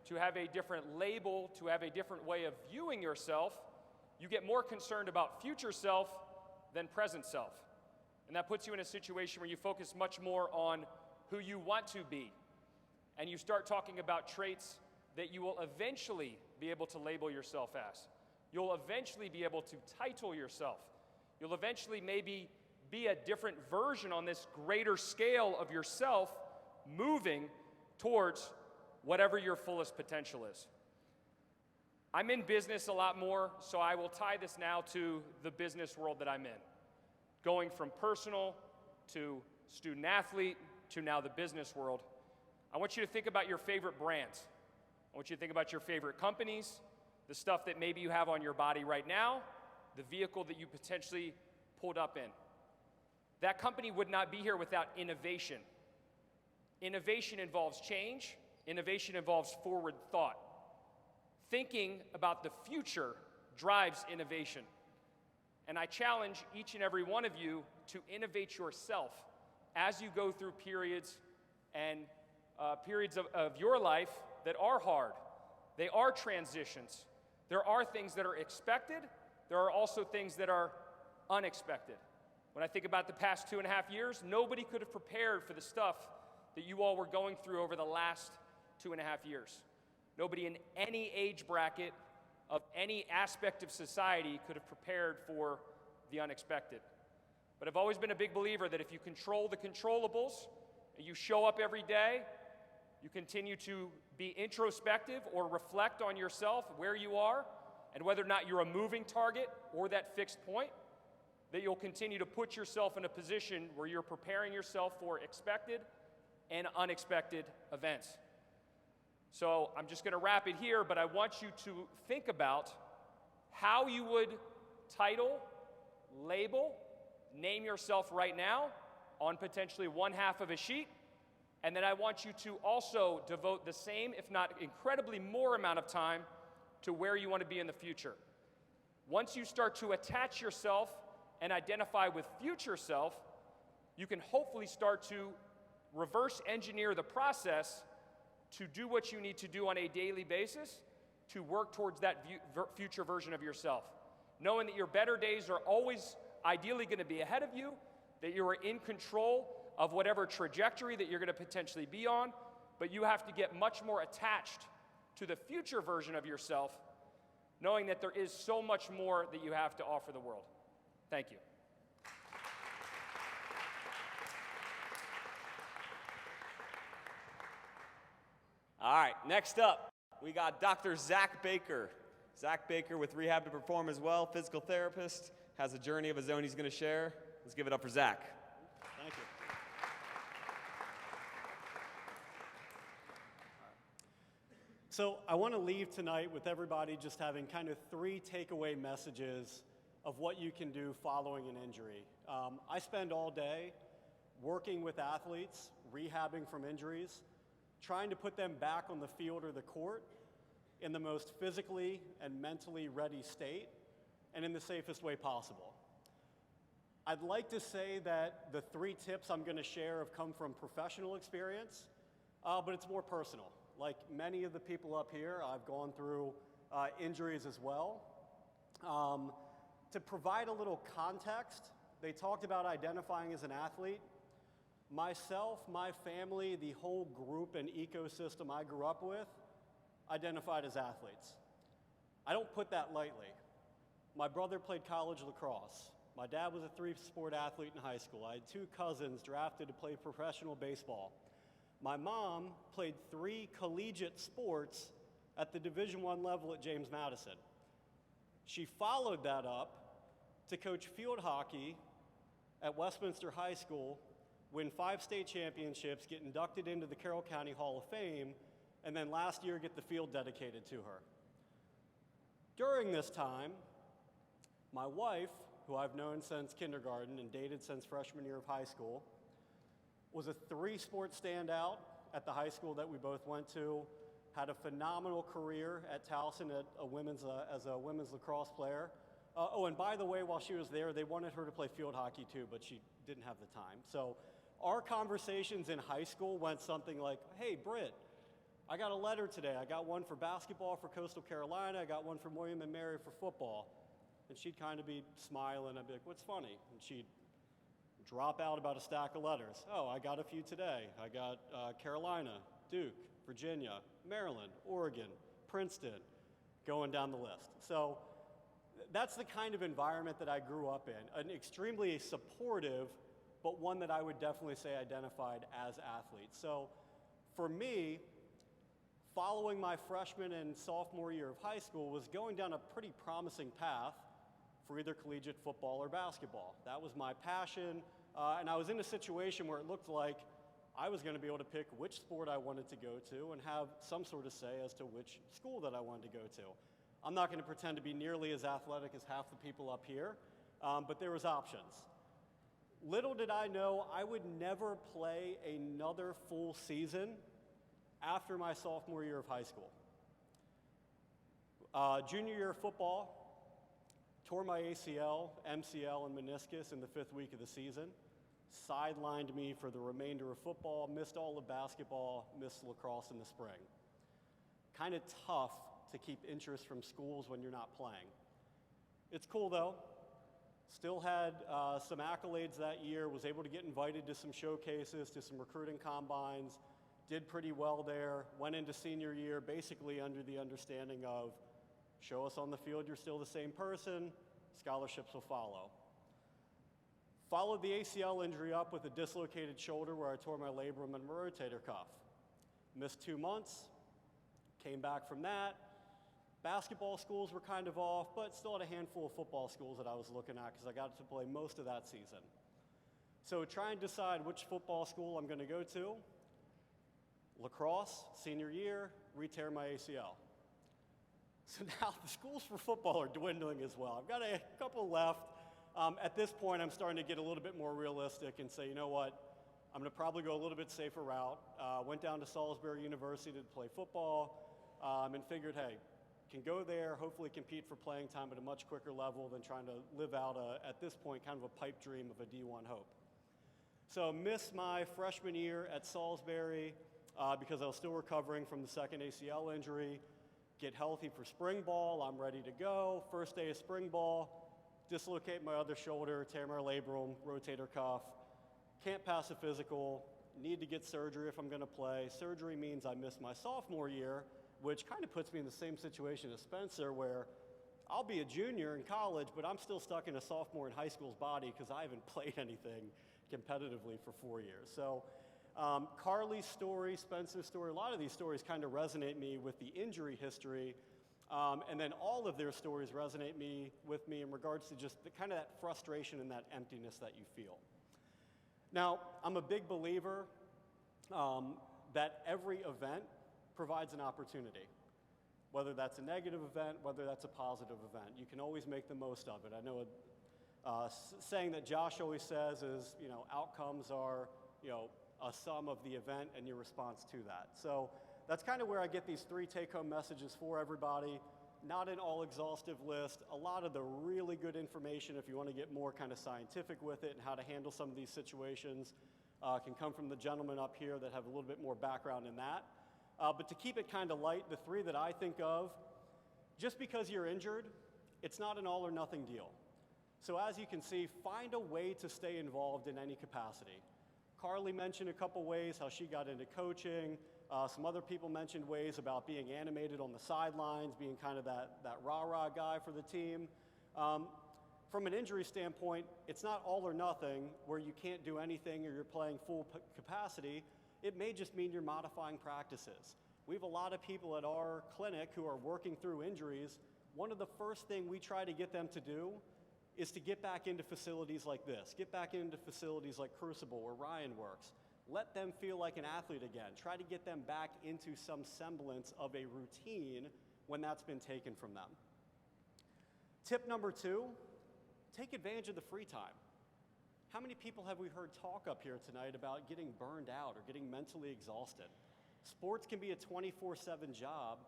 to have a different label, to have a different way of viewing yourself, you get more concerned about future self than present self. And that puts you in a situation where you focus much more on who you want to be. And you start talking about traits that you will eventually be able to label yourself as. You'll eventually be able to title yourself. You'll eventually maybe be a different version on this greater scale of yourself, moving towards whatever your fullest potential is. I'm in business a lot more, so I will tie this now to the business world that I'm in. Going from personal to student athlete to now the business world. I want you to think about your favorite brands. I want you to think about your favorite companies, the stuff that maybe you have on your body right now, the vehicle that you potentially pulled up in. That company would not be here without innovation. Innovation involves change. Innovation involves forward thought. Thinking about the future drives innovation. And I challenge each and every one of you to innovate yourself as you go through periods of your life that are hard. They are transitions. There are things that are expected. There are also things that are unexpected. When I think about the past 2.5 years, nobody could have prepared for the stuff that you all were going through over the last 2.5 years. Nobody in any age bracket of any aspect of society could have prepared for the unexpected. But I've always been a big believer that if you control the controllables, and you show up every day, you continue to be introspective or reflect on yourself, where you are, and whether or not you're a moving target or that fixed point, that you'll continue to put yourself in a position where you're preparing yourself for expected and unexpected events. So I'm just going to wrap it here, but I want you to think about how you would title, label, name yourself right now on potentially one half of a sheet. And then I want you to also devote the same, if not incredibly more amount of time to where you want to be in the future. Once you start to attach yourself and identify with future self, you can hopefully start to reverse engineer the process to do what you need to do on a daily basis to work towards that future version of yourself. Knowing that your better days are always ideally going to be ahead of you, that you are in control of whatever trajectory that you're going to potentially be on, but you have to get much more attached to the future version of yourself, knowing that there is so much more that you have to offer the world. Thank you. All right, next up, we got Dr. Zach Baker. Zach Baker with Rehab to Perform as well, physical therapist, has a journey of his own he's going to share. Let's give it up for Zach. Thank you. So I want to leave tonight with everybody just having kind of 3 takeaway messages of what you can do following an injury. I spend all day working with athletes, rehabbing from injuries, trying to put them back on the field or the court in the most physically and mentally ready state and in the safest way possible. I'd like to say that the 3 tips I'm going to share have come from professional experience, but it's more personal. Like many of the people up here, I've gone through injuries as well. To provide a little context, they talked about identifying as an athlete. Myself, my family, the whole group and ecosystem I grew up with identified as athletes. I don't put that lightly. My brother played college lacrosse. My dad was a 3-sport athlete in high school. I had 2 cousins drafted to play professional baseball. My mom played 3 collegiate sports at the Division I level at James Madison. She followed that up to coach field hockey at Westminster High School, win 5 state championships, get inducted into the Carroll County Hall of Fame, and then last year get the field dedicated to her. During this time, my wife, who I've known since kindergarten and dated since freshman year of high school, was a 3-sport standout at the high school that we both went to, had a phenomenal career at Towson as a women's lacrosse player. Oh, and by the way, while she was there, they wanted her to play field hockey too, but she didn't have the time. So our conversations in high school went something like, hey, Britt, I got a letter today. I got one for basketball for Coastal Carolina. I got one from William & Mary for football. And she'd kind of be smiling. I'd be like, what's funny? And she'd drop out about a stack of letters. Oh, I got a few today. I got Carolina, Duke, Virginia, Maryland, Oregon, Princeton, going down the list. So that's the kind of environment that I grew up in, an extremely supportive, but one that I would definitely say identified as athletes. So For me, following my freshman and sophomore year of high school was going down a pretty promising path for either collegiate football or basketball. That was my passion, and I was in a situation where it looked like I was going to be able to pick which sport I wanted to go to and have some sort of say as to which school that I wanted to go to. I'm not going to pretend to be nearly as athletic as half the people up here, but there was options. Little did I know I would never play another full season after my sophomore year of high school. Junior year of football, tore my ACL, MCL, and meniscus in the 5th week of the season. Sidelined me for the remainder of football, missed all of basketball, missed lacrosse in the spring. Kind of tough to keep interest from schools when you're not playing. It's cool though. Still had some accolades that year, was able to get invited to some showcases, to some recruiting combines, did pretty well there, went into senior year basically under the understanding of show us on the field you're still the same person, scholarships will follow. Followed the ACL injury up with a dislocated shoulder where I tore my labrum and my rotator cuff. Missed 2 months, came back from that. Basketball schools were kind of off, but still had a handful of football schools that I was looking at because I got to play most of that season. So try and decide which football school I'm going to go to. Lacrosse, senior year, re-tear my ACL. So now the schools for football are dwindling as well. I've got a couple left. At this point, I'm starting to get a little bit more realistic and say, you know what, I'm going to probably go a little bit safer route. Went down to Salisbury University to play football and figured, hey, can go there, hopefully compete for playing time at a much quicker level than trying to live out, at this point, kind of a pipe dream of a D1 hope. So missed my freshman year at Salisbury because I was still recovering from the second ACL injury. Get healthy for spring ball, I'm ready to go. First day of spring ball, dislocate my other shoulder, tear my labrum, rotator cuff. Can't pass a physical, need to get surgery if I'm gonna play. Surgery means I miss my sophomore year, which kind of puts me in the same situation as Spencer, where I'll be a junior in college, but I'm still stuck in a sophomore in high school's body because I haven't played anything competitively for 4 years. So Carly's story, Spencer's story, a lot of these stories kind of resonate me with the injury history, and then all of their stories resonate with me in regards to just the kind of that frustration and that emptiness that you feel. Now, I'm a big believer that every event provides an opportunity. Whether that's a negative event, whether that's a positive event, you can always make the most of it. I know a saying that Josh always says is, you know, outcomes are, you know, a sum of the event and your response to that. So that's kind of where I get these 3 take-home messages for everybody. Not an all-exhaustive list. A lot of the really good information, if you want to get more kind of scientific with it and how to handle some of these situations, can come from the gentlemen up here that have a little bit more background in that. But to keep it kind of light, the 3 that I think of, just because you're injured, it's not an all or nothing deal. So as you can see, find a way to stay involved in any capacity. Carly mentioned a couple ways how she got into coaching. Some other people mentioned ways about being animated on the sidelines, being kind of that rah-rah guy for the team. From an injury standpoint, it's not all or nothing where you can't do anything or you're playing full capacity. It may just mean you're modifying practices. We have a lot of people at our clinic who are working through injuries. One of the first things we try to get them to do is to get back into facilities like this, get back into facilities like Crucible where Ryan works. Let them feel like an athlete again. Try to get them back into some semblance of a routine when that's been taken from them. Tip number 2, take advantage of the free time. How many people have we heard talk up here tonight about getting burned out or getting mentally exhausted? Sports can be a 24/7 job.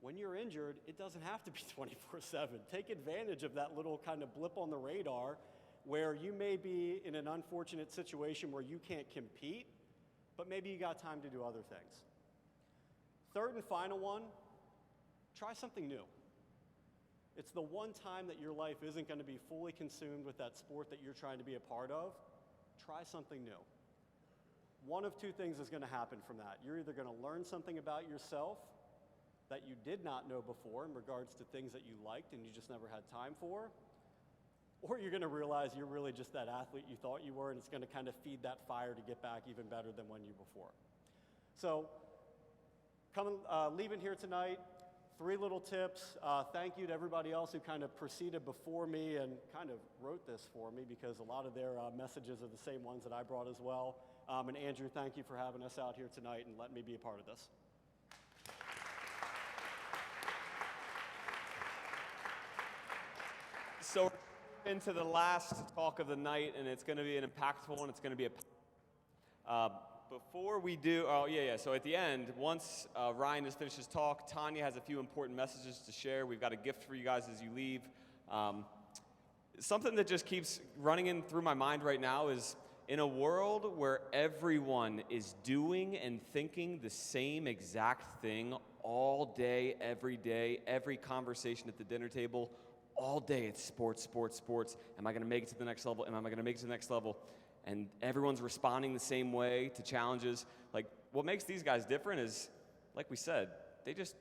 When you're injured, it doesn't have to be 24/7. Take advantage of that little kind of blip on the radar where you may be in an unfortunate situation where you can't compete, but maybe you got time to do other things. Third and final one, try something new. It's the one time that your life isn't going to be fully consumed with that sport that you're trying to be a part of. Try something new. One of 2 things is going to happen from that. You're either going to learn something about yourself that you did not know before in regards to things that you liked and you just never had time for, or you're going to realize you're really just that athlete you thought you were, and it's going to kind of feed that fire to get back even better than when you were before. So leaving here tonight, 3 little tips. Thank you to everybody else who kind of proceeded before me and kind of wrote this for me, because a lot of their messages are the same ones that I brought as well. And Andrew, thank you for having us out here tonight and letting me be a part of this. So into the last talk of the night, and it's going to be an impactful one. It's going to be before we do, so at the end, once Ryan has finished his talk, Tanya has a few important messages to share. We've got a gift for you guys as you leave. Something that just keeps running in through my mind right now is, in a world where everyone is doing and thinking the same exact thing all day, every conversation at the dinner table, all day it's sports, sports, sports. Am I going to make it to the next level? Am I going to make it to the next level? And everyone's responding the same way to challenges. Like, what makes these guys different is, like we said, they just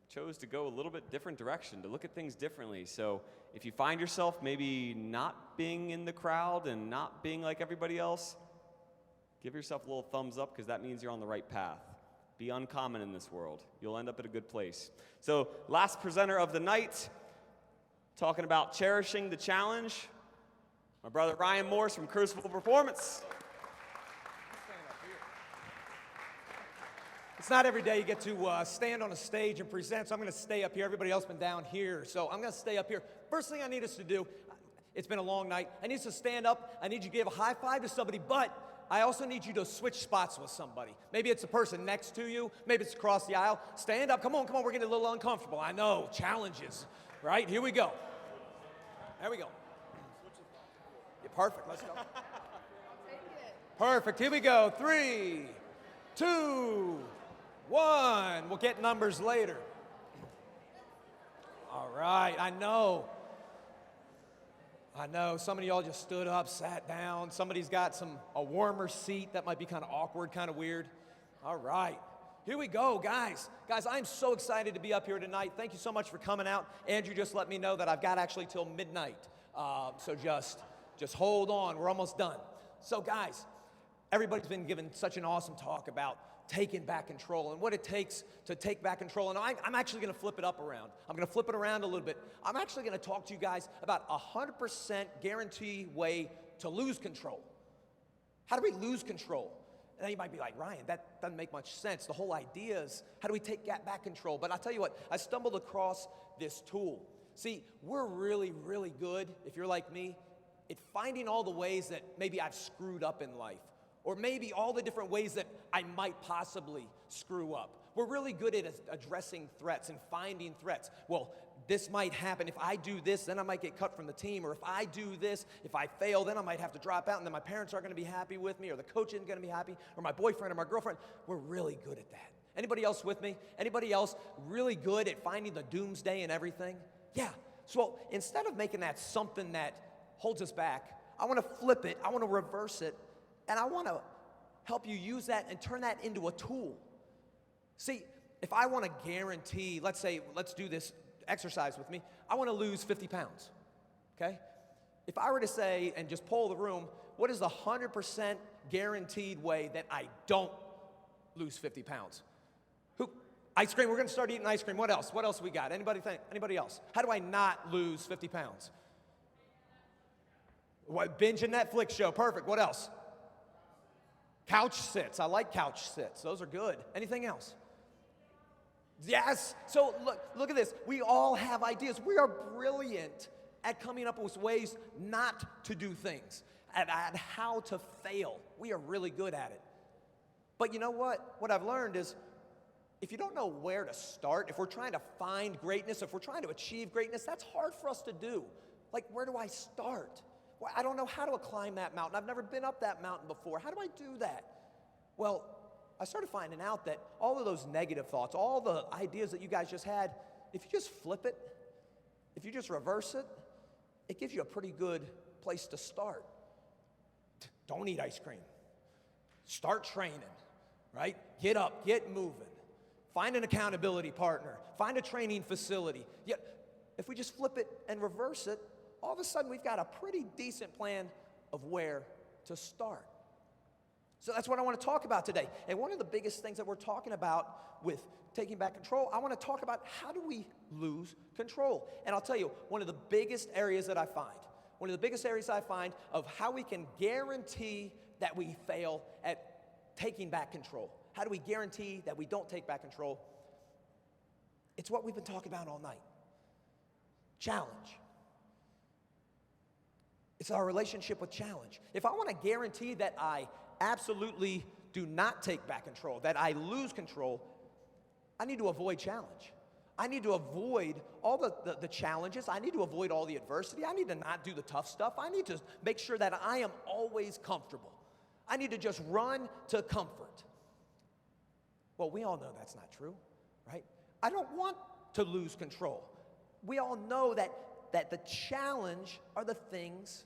chose to go a little bit different direction, to look at things differently. So if you find yourself maybe not being in the crowd and not being like everybody else, give yourself a little thumbs up, because that means you're on the right path. Be uncommon in this world. You'll end up at a good place. So last presenter of the night, talking about cherishing the challenge, my brother Ryan Morse from Crucible Performance. It's not every day you get to stand on a stage and present, so I'm going to stay up here. Everybody else been down here, so I'm going to stay up here. First thing I need us to do, it's been a long night. I need us to stand up. I need you to give a high five to somebody, but I also need you to switch spots with somebody. Maybe it's the person next to you. Maybe it's across the aisle. Stand up. Come on. We're getting a little uncomfortable. I know. Challenges. Right? Here we go. There we go. Yeah, perfect. Let's go. Perfect. Here we go. 3, 2, 1. We'll get numbers later. All right. I know. Some of y'all just stood up, sat down. Somebody's got a warmer seat. That might be kind of awkward, kind of weird. All right. Here we go, guys. Guys, I'm so excited to be up here tonight. Thank you so much for coming out. Andrew just let me know that I've got actually till midnight. So just hold on. We're almost done. So, guys, everybody's been given such an awesome talk about taking back control and what it takes to take back control. And I'm actually going to flip it up around. I'm going to flip it around a little bit. I'm actually going to talk to you guys about a 100% guarantee way to lose control. How do we lose control? And then you might be like, Ryan, that doesn't make much sense. The whole idea is, how do we take back control? But I'll tell you what, I stumbled across this tool. See, we're really, really good, if you're like me, at finding all the ways that maybe I've screwed up in life, or maybe all the different ways that I might possibly screw up. We're really good at addressing threats and finding threats. Well, this might happen. If I do this, then I might get cut from the team. Or if I do this, if I fail, then I might have to drop out, and then my parents aren't going to be happy with me, or the coach isn't going to be happy, or my boyfriend or my girlfriend. We're really good at that. Anybody else with me? Anybody else really good at finding the doomsday and everything? Yeah. So instead of making that something that holds us back, I want to flip it. I want to reverse it. And I want to help you use that and turn that into a tool. See, if I want to guarantee, let's do this exercise with me. I want to lose 50 pounds, okay? If I were to say, and just poll the room, what is the 100% guaranteed way that I don't lose 50 pounds? Ice cream, we're going to start eating ice cream. What else? What else we got? Anybody else? How do I not lose 50 pounds? What, binge a Netflix show, perfect. What else? Couch sits, I like couch sits. Those are good. Anything else? Yes. So look at this. We all have ideas. We are brilliant at coming up with ways not to do things, at how to fail. We are really good at it. But you know what? What I've learned is, if you don't know where to start, if we're trying to find greatness, if we're trying to achieve greatness, that's hard for us to do. Like, where do I start? Well, I don't know how to climb that mountain. I've never been up that mountain before. How do I do that? Well, I started finding out that all of those negative thoughts, all the ideas that you guys just had, if you just flip it, if you just reverse it, it gives you a pretty good place to start. Don't eat ice cream. Start training, right? Get up, get moving. Find an accountability partner. Find a training facility. Yet, if we just flip it and reverse it, all of a sudden we've got a pretty decent plan of where to start. So that's what I want to talk about today. And one of the biggest things that we're talking about with taking back control, I want to talk about how do we lose control. And I'll tell you, one of the biggest areas that I find of how we can guarantee that we fail at taking back control. How do we guarantee that we don't take back control? It's what we've been talking about all night. Challenge. It's our relationship with challenge. If I want to guarantee that I absolutely do not take back control, that I lose control, I need to avoid challenge. I need to avoid all the challenges. I need to avoid all the adversity. I need to not do the tough stuff. I need to make sure that I am always comfortable. I need to just run to comfort. Well, we all know that's not true, right? I don't want to lose control. We all know that the challenge are the things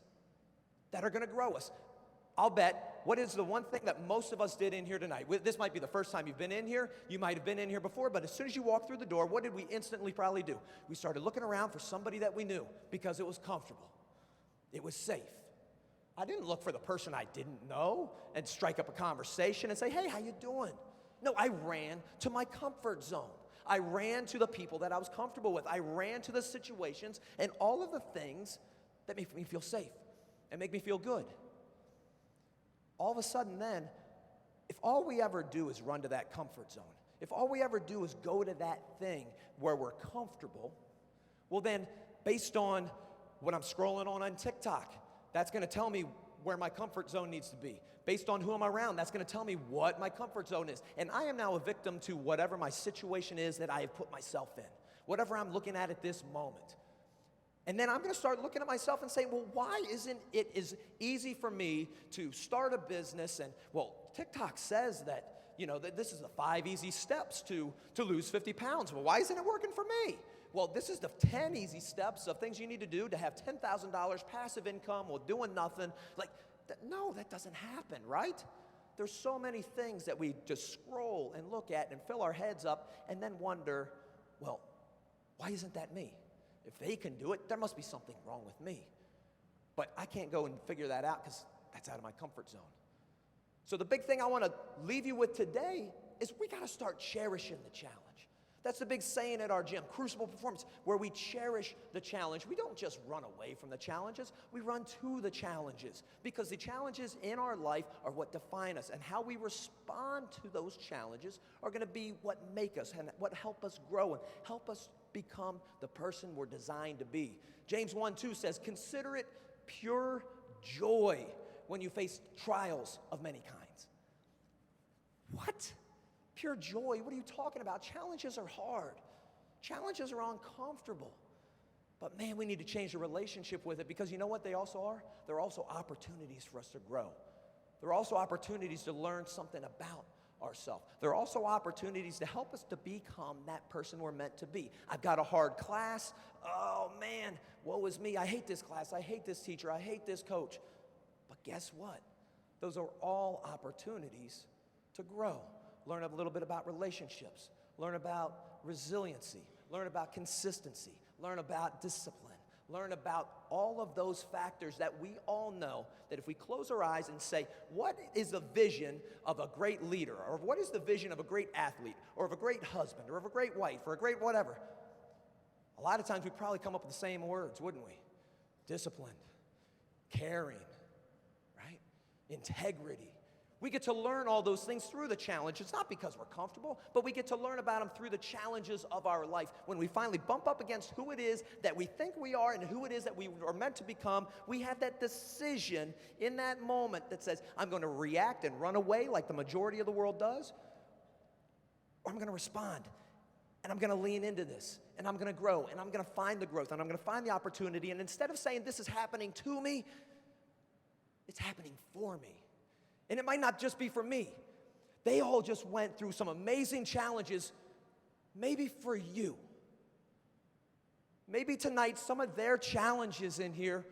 that are going to grow us. I'll bet, what is the one thing that most of us did in here tonight? This might be the first time you've been in here. You might have been in here before, but as soon as you walked through the door, what did we instantly probably do? We started looking around for somebody that we knew because it was comfortable. It was safe. I didn't look for the person I didn't know and strike up a conversation and say, hey, how you doing? No, I ran to my comfort zone. I ran to the people that I was comfortable with. I ran to the situations and all of the things that make me feel safe and make me feel good. All of a sudden then, if all we ever do is run to that comfort zone, if all we ever do is go to that thing where we're comfortable, well then, based on what I'm scrolling on TikTok, that's going to tell me where my comfort zone needs to be. Based on who I'm around, that's going to tell me what my comfort zone is. And I am now a victim to whatever my situation is that I have put myself in, whatever I'm looking at this moment. And then I'm going to start looking at myself and saying, well, why isn't it as easy for me to start a business? And, well, TikTok says that, that this is the 5 easy steps to lose 50 pounds. Well, why isn't it working for me? Well, this is the 10 easy steps of things you need to do to have $10,000 passive income while doing nothing. No, that doesn't happen, right? There's so many things that we just scroll and look at and fill our heads up and then wonder, well, why isn't that me? If they can do it, there must be something wrong with me. But I can't go and figure that out because that's out of my comfort zone. So the big thing I want to leave you with today is we got to start cherishing the challenge. That's the big saying at our gym, Crucible Performance, where we cherish the challenge. We don't just run away from the challenges, we run to the challenges, because the challenges in our life are what define us, and how we respond to those challenges are going to be what make us and what help us grow and help us become the person we're designed to be. James 1:2 says, consider it pure joy when you face trials of many kinds. What? Pure joy? What are you talking about? Challenges are hard. Challenges are uncomfortable. But man, we need to change the relationship with it, because you know what they also are? They're also opportunities for us to grow. They're also opportunities to learn something about ourselves. They're also opportunities to help us to become that person we're meant to be. I've got a hard class. Oh man, woe is me. I hate this class. I hate this teacher. I hate this coach. But guess what? Those are all opportunities to grow. Learn a little bit about relationships. Learn about resiliency. Learn about consistency. Learn about discipline. Learn about all of those factors that we all know that if we close our eyes and say, what is the vision of a great leader? Or what is the vision of a great athlete? Or of a great husband? Or of a great wife? Or a great whatever? A lot of times we'd probably come up with the same words, wouldn't we? Disciplined, caring, right? Integrity. We get to learn all those things through the challenge. It's not because we're comfortable, but we get to learn about them through the challenges of our life. When we finally bump up against who it is that we think we are and who it is that we are meant to become, we have that decision in that moment that says, I'm going to react and run away like the majority of the world does, or I'm going to respond, and I'm going to lean into this, and I'm going to grow, and I'm going to find the growth, and I'm going to find the opportunity, and instead of saying this is happening to me, it's happening for me. And it might not just be for me. They all just went through some amazing challenges, maybe for you. Maybe tonight some of their challenges in here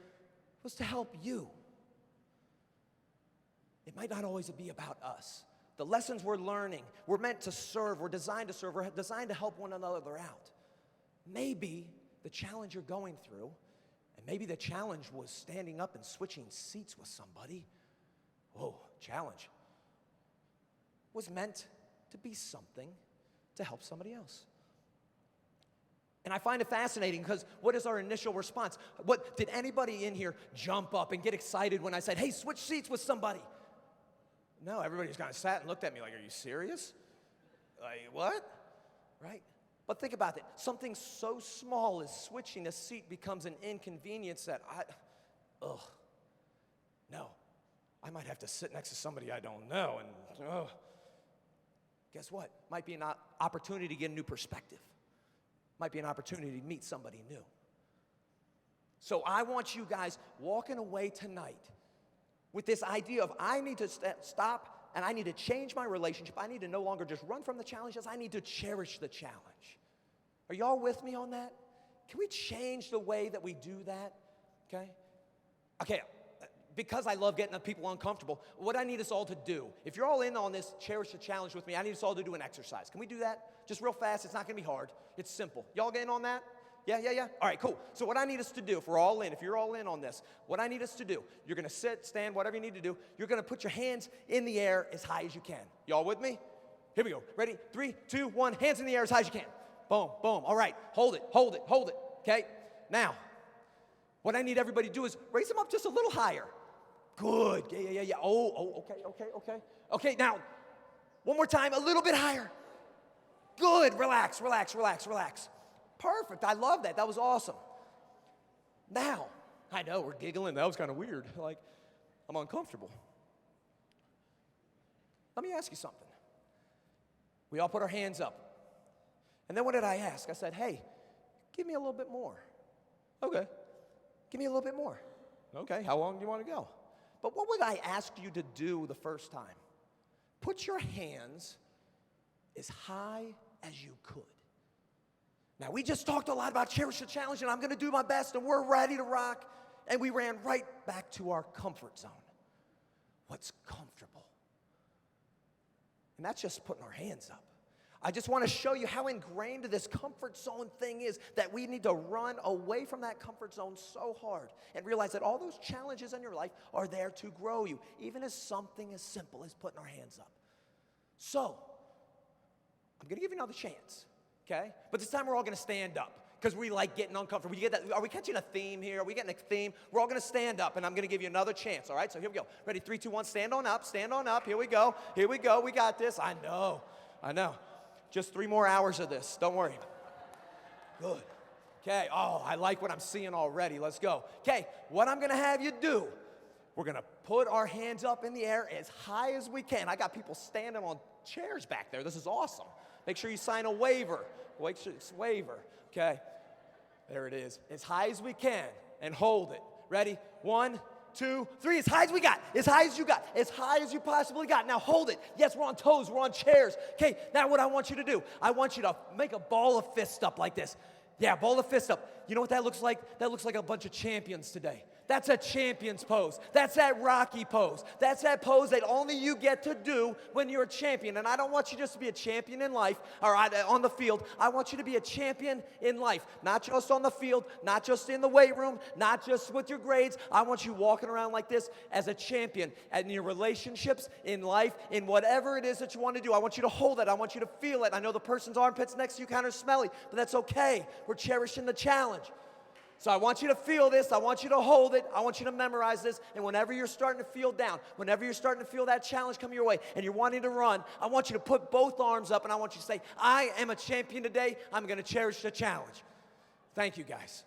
was to help you. It might not always be about us. The lessons we're learning, we're meant to serve, we're designed to serve, we're designed to help one another out. Maybe the challenge you're going through, and maybe the challenge was standing up and switching seats with somebody. Whoa, challenge. was meant to be something to help somebody else. And I find it fascinating because what is our initial response? Did anybody in here jump up and get excited when I said, hey, switch seats with somebody? No, everybody just kind of sat and looked at me like, are you serious? Like, what? Right? But think about it. Something so small as switching a seat becomes an inconvenience that no, I might have to sit next to somebody I don't know, and guess what? Might be an opportunity to get a new perspective. Might be an opportunity to meet somebody new. So I want you guys walking away tonight with this idea of I need to stop and I need to change my relationship. I need to no longer just run from the challenges. I need to cherish the challenge. Are y'all with me on that? Can we change the way that we do that? Okay, because I love getting people uncomfortable, what I need us all to do, if you're all in on this cherish the challenge with me, I need us all to do an exercise. Can we do that? Just real fast. It's not going to be hard. It's simple. Y'all get in on that? Yeah? All right, cool. So what I need us to do, if we're all in, if you're all in on this, what I need us to do, you're going to sit, stand, whatever you need to do. You're going to put your hands in the air as high as you can. Y'all with me? Here we go. Ready? 3, 2, 1. Hands in the air as high as you can. Boom, boom. All right. Hold it. Okay? Now, what I need everybody to do is raise them up just a little higher. Good. Yeah. Okay. Okay, now, one more time, a little bit higher. Good. Relax. Perfect. I love that. That was awesome. Now, I know we're giggling. That was kind of weird. Like, I'm uncomfortable. Let me ask you something. We all put our hands up. And then what did I ask? I said, hey, give me a little bit more. Okay. Give me a little bit more. Okay. How long do you want to go? But what would I ask you to do the first time? Put your hands as high as you could. Now, we just talked a lot about cherish the challenge, and I'm going to do my best, and we're ready to rock. And we ran right back to our comfort zone. What's comfortable? And that's just putting our hands up. I just want to show you how ingrained this comfort zone thing is, that we need to run away from that comfort zone so hard and realize that all those challenges in your life are there to grow you, even as something as simple as putting our hands up. So, I'm going to give you another chance, okay? But this time we're all going to stand up because we like getting uncomfortable. You get that? Are we catching a theme here? Are we getting a theme? We're all going to stand up, and I'm going to give you another chance, all right? So here we go. Ready? 3, 2, 1. Stand on up. Here we go. We got this. I know. Just 3 more hours of this. Don't worry. Good. Okay. Oh, I like what I'm seeing already. Let's go. Okay. What I'm going to have you do, we're going to put our hands up in the air as high as we can. I got people standing on chairs back there. This is awesome. Make sure you sign a waiver. Waiver. Okay. There it is. As high as we can. And hold it. Ready? 1, 2, 3, as high as we got, as high as you got, as high as you possibly got. Now hold it. Yes, we're on toes, we're on chairs. Okay, now what I want you to do, I want you to make a ball of fist up like this. Yeah, ball of fist up. You know what that looks like? That looks like a bunch of champions today. That's a champion's pose. That's that Rocky pose. That's that pose that only you get to do when you're a champion. And I don't want you just to be a champion in life or on the field. I want you to be a champion in life. Not just on the field, not just in the weight room, not just with your grades. I want you walking around like this as a champion in your relationships, in life, in whatever it is that you want to do. I want you to hold it. I want you to feel it. I know the person's armpits next to you kind of smelly, but that's okay. We're cherishing the challenge. So I want you to feel this, I want you to hold it, I want you to memorize this, and whenever you're starting to feel down, whenever you're starting to feel that challenge come your way, and you're wanting to run, I want you to put both arms up, and I want you to say, I am a champion today, I'm going to cherish the challenge. Thank you, guys.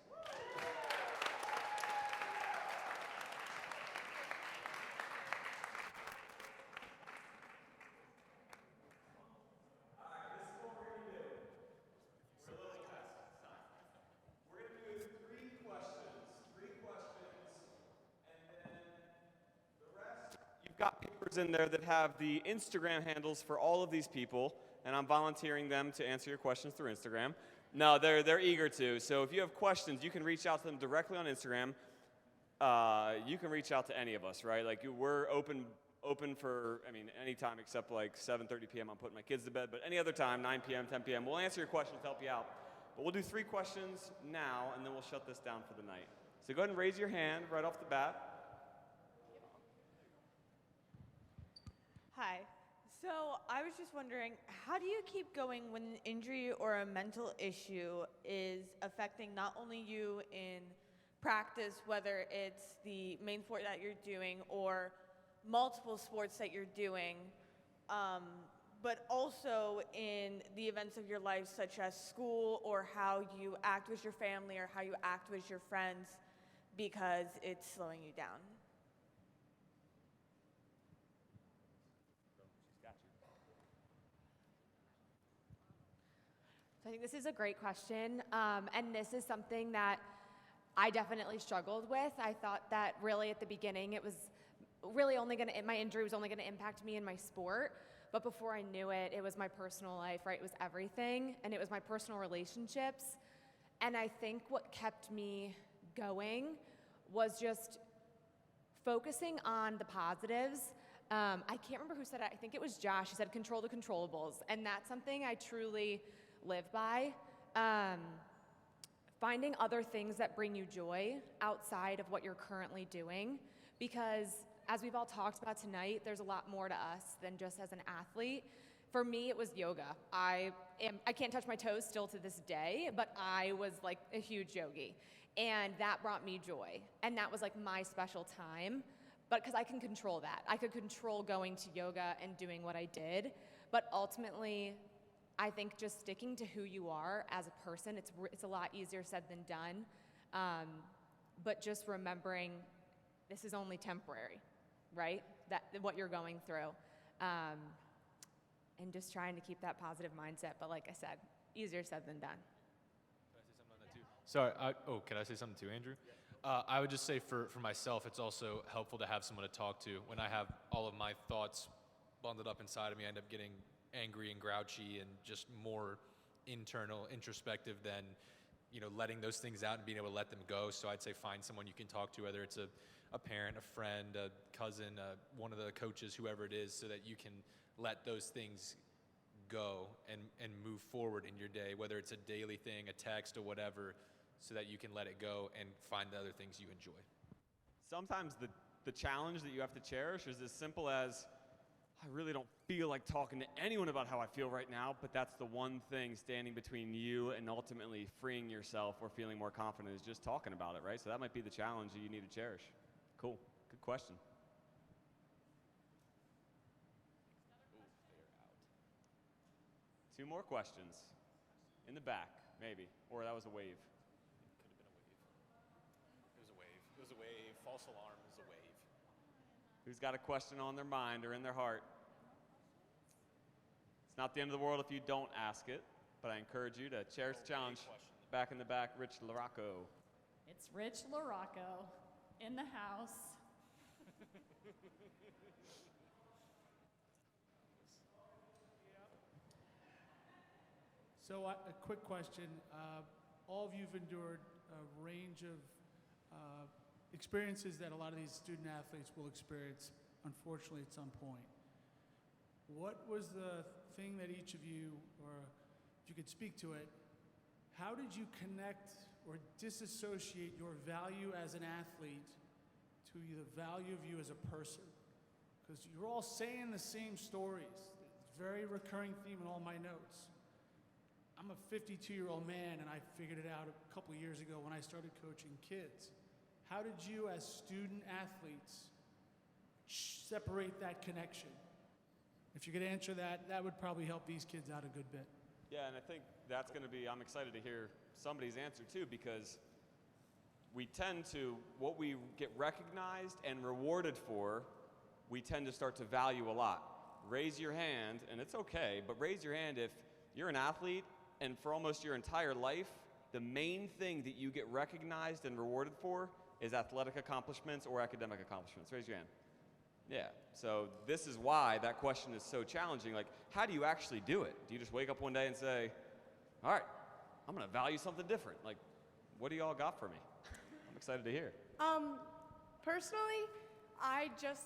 Got papers in there that have the Instagram handles for all of these people, and I'm volunteering them to answer your questions through Instagram. No, they're eager to. So if you have questions, you can reach out to them directly on Instagram. You can reach out to any of us, right? Like we're open for, any time except like 7:30 p.m. I'm putting my kids to bed, but any other time, 9 p.m., 10 p.m., we'll answer your questions, help you out. But we'll do 3 questions now, and then we'll shut this down for the night. So go ahead and raise your hand right off the bat. Hi. So I was just wondering, how do you keep going when an injury or a mental issue is affecting not only you in practice, whether it's the main sport that you're doing or multiple sports that you're doing, but also in the events of your life, such as school or how you act with your family or how you act with your friends, because it's slowing you down? So I think this is a great question, and this is something that I definitely struggled with. I thought that really at the beginning it was really only my injury was only going to impact me in my sport, but before I knew it, it was my personal life, right? It was everything, and it was my personal relationships. And I think what kept me going was just focusing on the positives. I can't remember who said it. I think it was Josh. He said, control the controllables. And that's something I truly live by. Finding other things that bring you joy outside of what you're currently doing. Because as we've all talked about tonight, there's a lot more to us than just as an athlete. For me, it was yoga. I can't touch my toes still to this day, but I was like a huge yogi. And that brought me joy. And that was like my special time. But because I can control that. I could control going to yoga and doing what I did. But ultimately, I think just sticking to who you are as a person, it's a lot easier said than done. But just remembering this is only temporary, right? That what you're going through. And just trying to keep that positive mindset. But like I said, easier said than done. Can I say something on that too? Sorry, can I say something too, Andrew? I would just say for myself, it's also helpful to have someone to talk to. When I have all of my thoughts bundled up inside of me, I end up getting angry and grouchy and just more internal, introspective than, letting those things out and being able to let them go. So I'd say find someone you can talk to, whether it's a parent, a friend, a cousin, one of the coaches, whoever it is, so that you can let those things go and move forward in your day, whether it's a daily thing, a text, or whatever, so that you can let it go and find the other things you enjoy. Sometimes the challenge that you have to cherish is as simple as, I really don't feel like talking to anyone about how I feel right now, but that's the one thing standing between you and ultimately freeing yourself or feeling more confident is just talking about it, right? So that might be the challenge that you need to cherish. Cool. Good question. Two more questions. In the back, maybe. Or that was a wave. It was a wave. It was a wave. False alarm is a wave. Who's got a question on their mind or in their heart? It's not the end of the world if you don't ask it, but I encourage you to cherish the challenge. Back in the back, Rich LaRocco. It's Rich LaRocco in the house. So a quick question. All of you've endured a range of experiences that a lot of these student athletes will experience, unfortunately, at some point. What was the thing that each of you, or if you could speak to it, how did you connect or disassociate your value as an athlete to the value of you as a person? Because you're all saying the same stories. It's a very recurring theme in all my notes. I'm a 52-year-old man, and I figured it out a couple years ago when I started coaching kids. How did you, as student athletes, separate that connection? If you could answer that, that would probably help these kids out a good bit. Yeah, and I think that's going to be, I'm excited to hear somebody's answer too, because we tend to, what we get recognized and rewarded for, we tend to start to value a lot. Raise your hand, and it's okay, but raise your hand if you're an athlete and for almost your entire life, the main thing that you get recognized and rewarded for is athletic accomplishments or academic accomplishments. Raise your hand. Yeah, so this is why that question is so challenging. Like, how do you actually do it? Do you just wake up one day and say, all right, I'm gonna value something different? Like, what do y'all got for me? I'm excited to hear. Personally,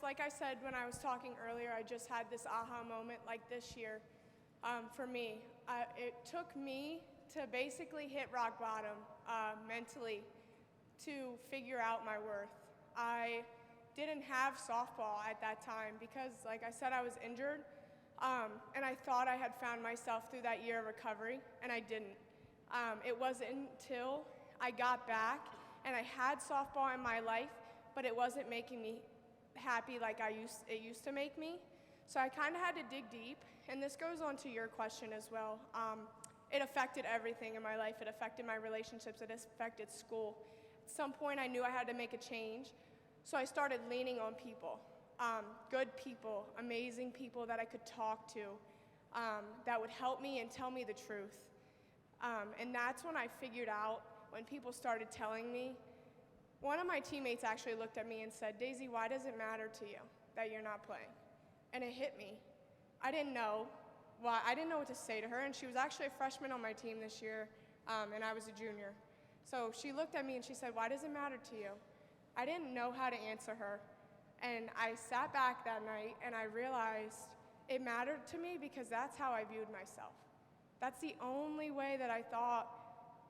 like I said when I was talking earlier, I just had this aha moment like this year. For me, it took me to basically hit rock bottom mentally to figure out my worth. I didn't have softball at that time because, like I said, I was injured. And I thought I had found myself through that year of recovery, and I didn't. It wasn't until I got back and I had softball in my life, but it wasn't making me happy like it used to make me. So I kind of had to dig deep, and this goes on to your question as well. It affected everything in my life. It affected my relationships. It affected school. At some point, I knew I had to make a change, so I started leaning on people, good people, amazing people that I could talk to, that would help me and tell me the truth. And that's when I figured out, when people started telling me, one of my teammates actually looked at me and said, "Daisy, why does it matter to you that you're not playing?" And it hit me. I didn't know why. I didn't know what to say to her, and she was actually a freshman on my team this year, and I was a junior. So she looked at me and she said, "Why does it matter to you?" I didn't know how to answer her, and I sat back that night and I realized it mattered to me because that's how I viewed myself. That's the only way that I thought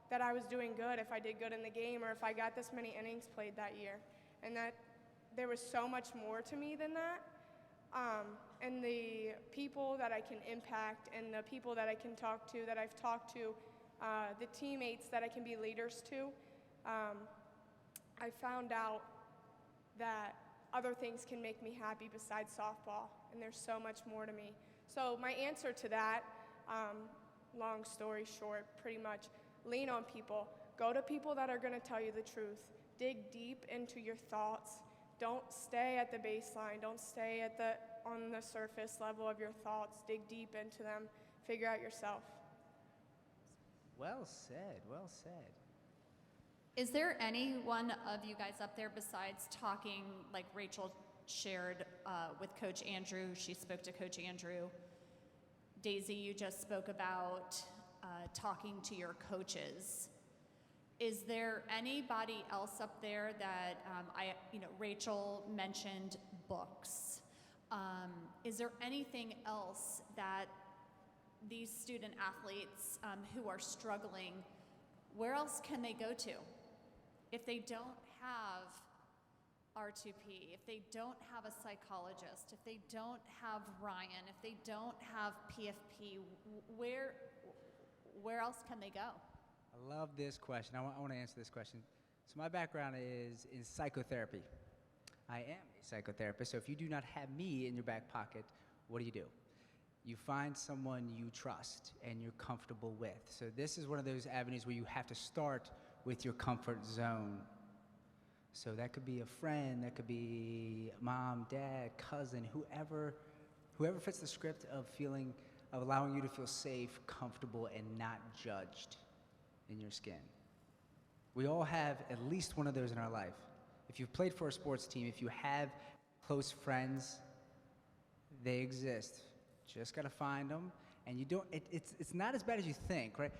that I was doing good, if I did good in the game or if I got this many innings played that year. And that there was so much more to me than that. And the people that I can impact and the people that I can talk to, that I've talked to, the teammates that I can be leaders to, I found out that other things can make me happy besides softball, and there's so much more to me. So my answer to that, long story short, pretty much, lean on people. Go to people that are going to tell you the truth. Dig deep into your thoughts. Don't stay at the baseline. Don't stay on the surface level of your thoughts. Dig deep into them. Figure out yourself. Well said, well said. Is there any one of you guys up there besides talking, like Rachel shared with Coach Andrew? She spoke to Coach Andrew. Daisy, you just spoke about talking to your coaches. Is there anybody else up there that Rachel mentioned books? Is there anything else that these student athletes who are struggling, where else can they go to? If they don't have R2P, if they don't have a psychologist, if they don't have Ryan, if they don't have PFP, where else can they go? I love this question. I want to answer this question. So my background is in psychotherapy. I am a psychotherapist, so if you do not have me in your back pocket, what do? You find someone you trust and you're comfortable with. So this is one of those avenues where you have to start with your comfort zone. So that could be a friend, that could be mom, dad, cousin, whoever fits the script of allowing you to feel safe, comfortable, and not judged in your skin. We all have at least one of those in our life. If you've played for a sports team, if you have close friends, they exist. Just gotta find them, and it's not as bad as you think, right?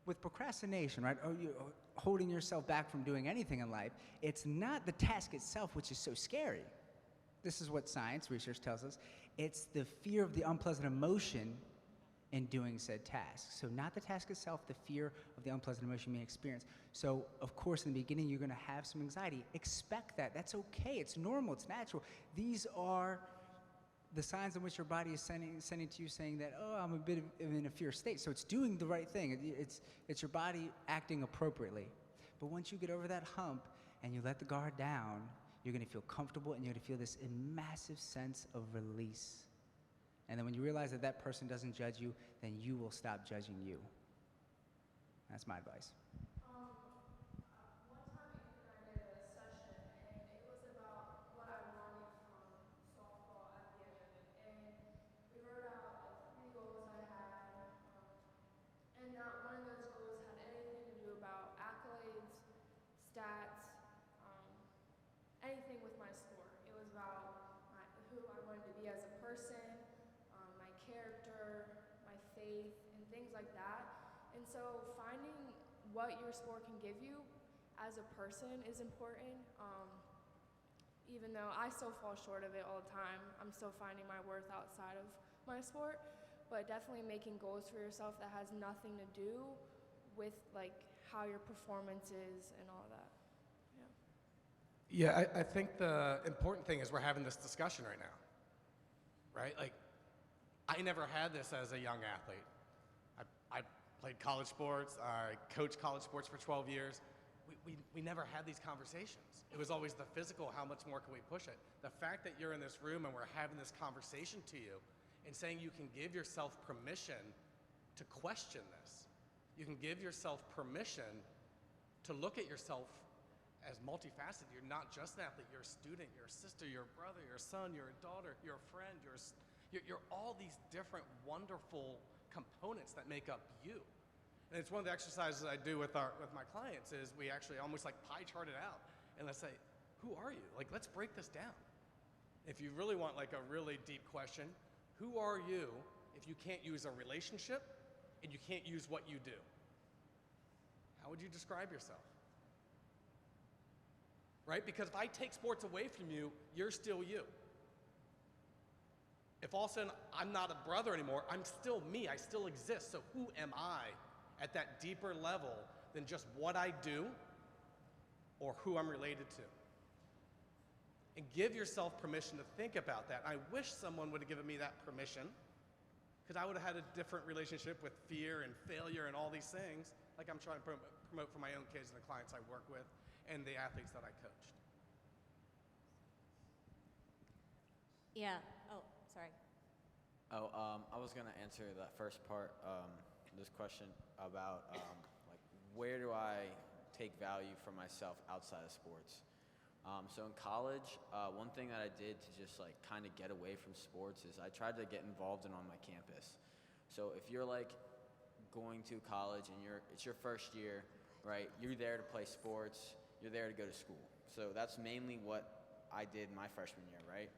With procrastination, right, or you holding yourself back from doing anything in life, it's not the task itself which is so scary. This is what science research tells us. It's the fear of the unpleasant emotion in doing said task. So not the task itself, the fear of the unpleasant emotion you may experience. So of course in the beginning you're gonna have some anxiety. Expect that, that's okay, it's normal, it's natural. These are the signs in which your body is sending to you saying that, oh, I'm a bit in a fear state. So it's doing the right thing. It's your body acting appropriately. But once you get over that hump and you let the guard down, you're gonna feel comfortable and you're gonna feel this massive sense of release. And then when you realize that that person doesn't judge you, then you will stop judging you. That's my advice. One time I did a session, and it was about what I wanted from softball at the end of it. And we wrote out like 3 goals I had, and not one of those goals had anything to do about accolades, stats, anything with my sport. It was about who I wanted to be as a person, my character, my faith, and things like that. And so finding what your sport can give you as a person is important. Even though I still fall short of it all the time, I'm still finding my worth outside of my sport, but definitely making goals for yourself that has nothing to do with like how your performance is and all that. Yeah, I think the important thing is we're having this discussion right now, right? Like, I never had this as a young athlete. I played college sports, I coached college sports for 12 years. We never had these conversations. It was always the physical, how much more can we push it? The fact that you're in this room and we're having this conversation to you and saying you can give yourself permission to question this. You can give yourself permission to look at yourself as multifaceted. You're not just an athlete, you're a student, you're a sister, you're a brother, you're a son, you're a daughter, you're a friend, you're all these different wonderful components that make up you. And it's one of the exercises I do with my clients is we actually almost like pie chart it out. And let's say, who are you? Like, let's break this down. If you really want like a really deep question, who are you if you can't use a relationship and you can't use what you do? How would you describe yourself? Right? Because if I take sports away from you, you're still you. If all of a sudden I'm not a brother anymore, I'm still me, I still exist. So who am I at that deeper level than just what I do or who I'm related to? And give yourself permission to think about that. I wish someone would have given me that permission, because I would have had a different relationship with fear and failure and all these things, like I'm trying to promote for my own kids and the clients I work with and the athletes that I coached. Yeah. Oh, sorry. Oh, I was gonna answer that first part, this question about like where do I take value for myself outside of sports. So in college, one thing that I did to just like kind of get away from sports is I tried to get involved in on my campus. So if you're like going to college and it's your first year, right? You're there to play sports. You're there to go to school. So that's mainly what I did my freshman year, right?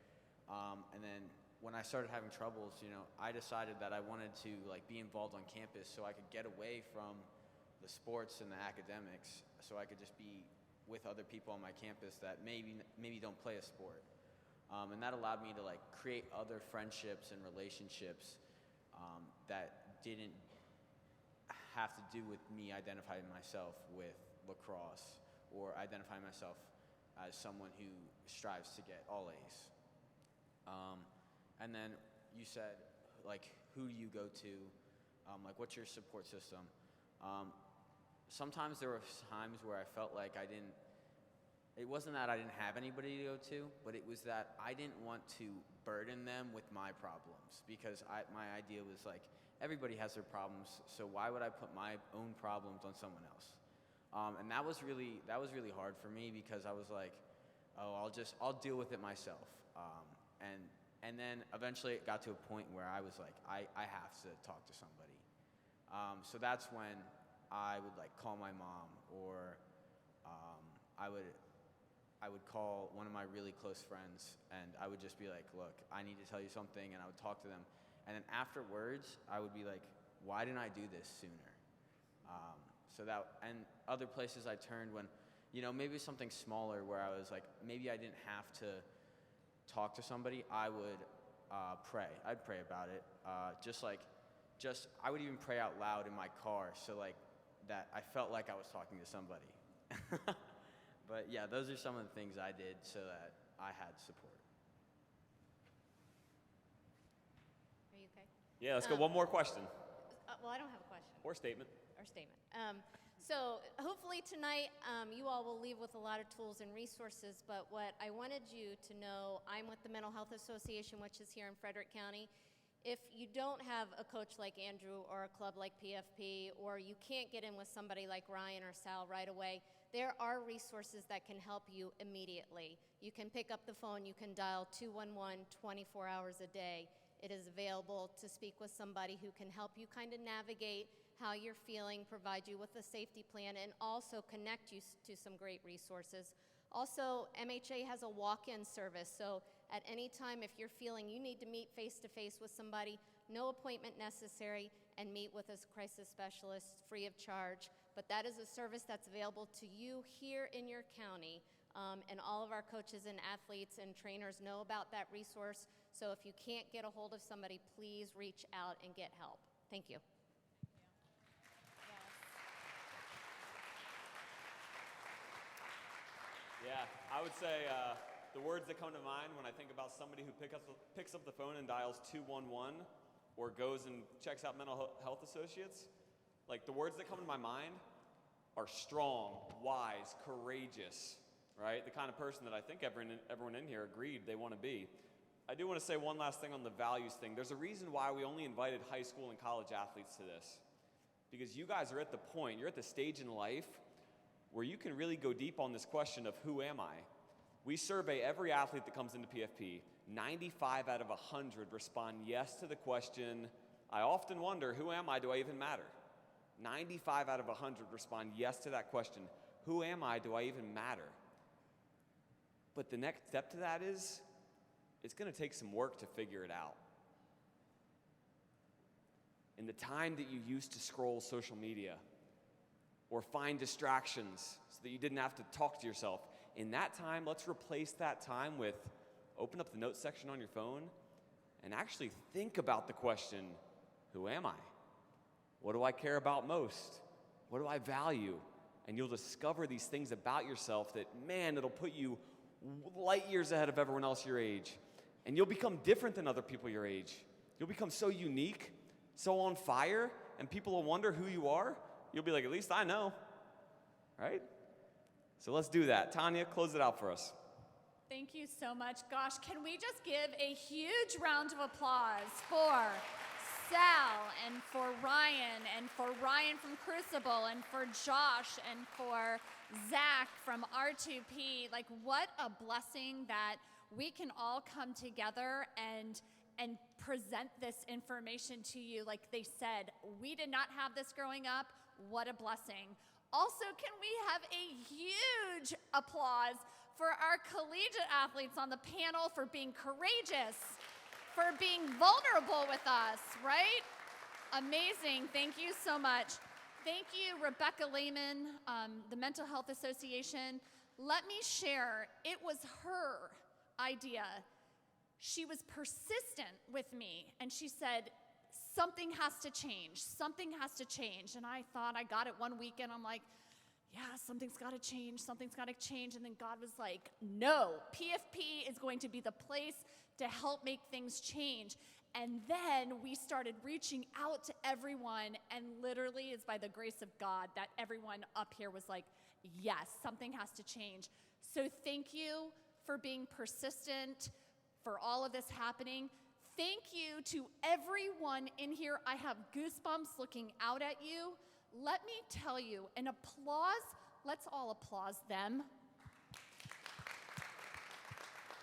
And then when I started having troubles, I decided that I wanted to like be involved on campus so I could get away from the sports and the academics, so I could just be with other people on my campus that maybe don't play a sport. And that allowed me to like create other friendships and relationships that didn't have to do with me identifying myself with lacrosse or identifying myself as someone who strives to get all A's. And then you said, like, who do you go to? Like, what's your support system? Sometimes there were times where I felt like it wasn't that I didn't have anybody to go to, but it was that I didn't want to burden them with my problems, because my idea was like, everybody has their problems, so why would I put my own problems on someone else? And that was really hard for me, because I was like, oh, I'll deal with it myself. And then eventually it got to a point where I was like, I have to talk to somebody. So that's when I would like call my mom, or I would call one of my really close friends, and I would just be like, look, I need to tell you something, and I would talk to them. And then afterwards, I would be like, why didn't I do this sooner? And other places I turned when, maybe something smaller where I was like, maybe I didn't have to talk to somebody, I would pray. I'd pray about it. I would even pray out loud in my car, so like that I felt like I was talking to somebody. But yeah, those are some of the things I did so that I had support. Are you okay? Yeah, let's go one more question. Well, I don't have a question. Or statement. So hopefully tonight you all will leave with a lot of tools and resources, but what I wanted you to know, I'm with the Mental Health Association, which is here in Frederick County. If you don't have a coach like Andrew or a club like PFP, or you can't get in with somebody like Ryan or Sal right away, there are resources that can help you immediately. You can pick up the phone, you can dial 211 24 hours a day. It is available to speak with somebody who can help you kind of navigate how you're feeling, provide you with a safety plan, and also connect you to some great resources. Also, MHA has a walk-in service, so at any time if you're feeling you need to meet face-to-face with somebody, no appointment necessary, and meet with a crisis specialist free of charge. But that is a service that's available to you here in your county, and all of our coaches and athletes and trainers know about that resource. So if you can't get a hold of somebody, please reach out and get help. Thank you. Yeah, I would say the words that come to mind when I think about somebody who picks up the phone and dials 211 or goes and checks out mental health associates, like the words that come to my mind are strong, wise, courageous, right? The kind of person that I think everyone in here agreed they want to be. I do want to say one last thing on the values thing. There's a reason why we only invited high school and college athletes to this. Because you guys are at the point, you're at the stage in life where you can really go deep on this question of who am I? We survey every athlete that comes into PFP. 95 out of 100 respond yes to the question, I often wonder, who am I? Do I even matter? 95 out of 100 respond yes to that question, who am I? Do I even matter? But the next step to that is, it's going to take some work to figure it out. In the time that you used to scroll social media or find distractions so that you didn't have to talk to yourself, in that time, let's replace that time with open up the notes section on your phone and actually think about the question, who am I? What do I care about most? What do I value? And you'll discover these things about yourself that, man, it'll put you light years ahead of everyone else your age. And you'll become different than other people your age. You'll become so unique, so on fire, and people will wonder who you are. You'll be like, at least I know, right? So let's do that. Tanya, close it out for us. Thank you so much. Gosh, can we just give a huge round of applause for Sal and for Ryan from Crucible and for Josh and for Zach from R2P. Like, what a blessing that we can all come together and present this information to you. Like they said, we did not have this growing up. What a blessing. Also, can we have a huge applause for our collegiate athletes on the panel for being courageous, for being vulnerable with us, right? Amazing. Thank you so much. Thank you, Rebecca Lehman, the Mental Health Association. Let me share, it was her idea. She was persistent with me, and she said, something has to change. Something has to change. And I thought I got it one weekend. I'm like, yeah, something's got to change. Something's got to change. And then God was like, no, PFP is going to be the place to help make things change. And then we started reaching out to everyone, and literally it's by the grace of God that everyone up here was like, yes, something has to change. So thank you for being persistent, for all of this happening. Thank you to everyone in here. I have goosebumps looking out at you. Let me tell you, an applause, let's all applaud them.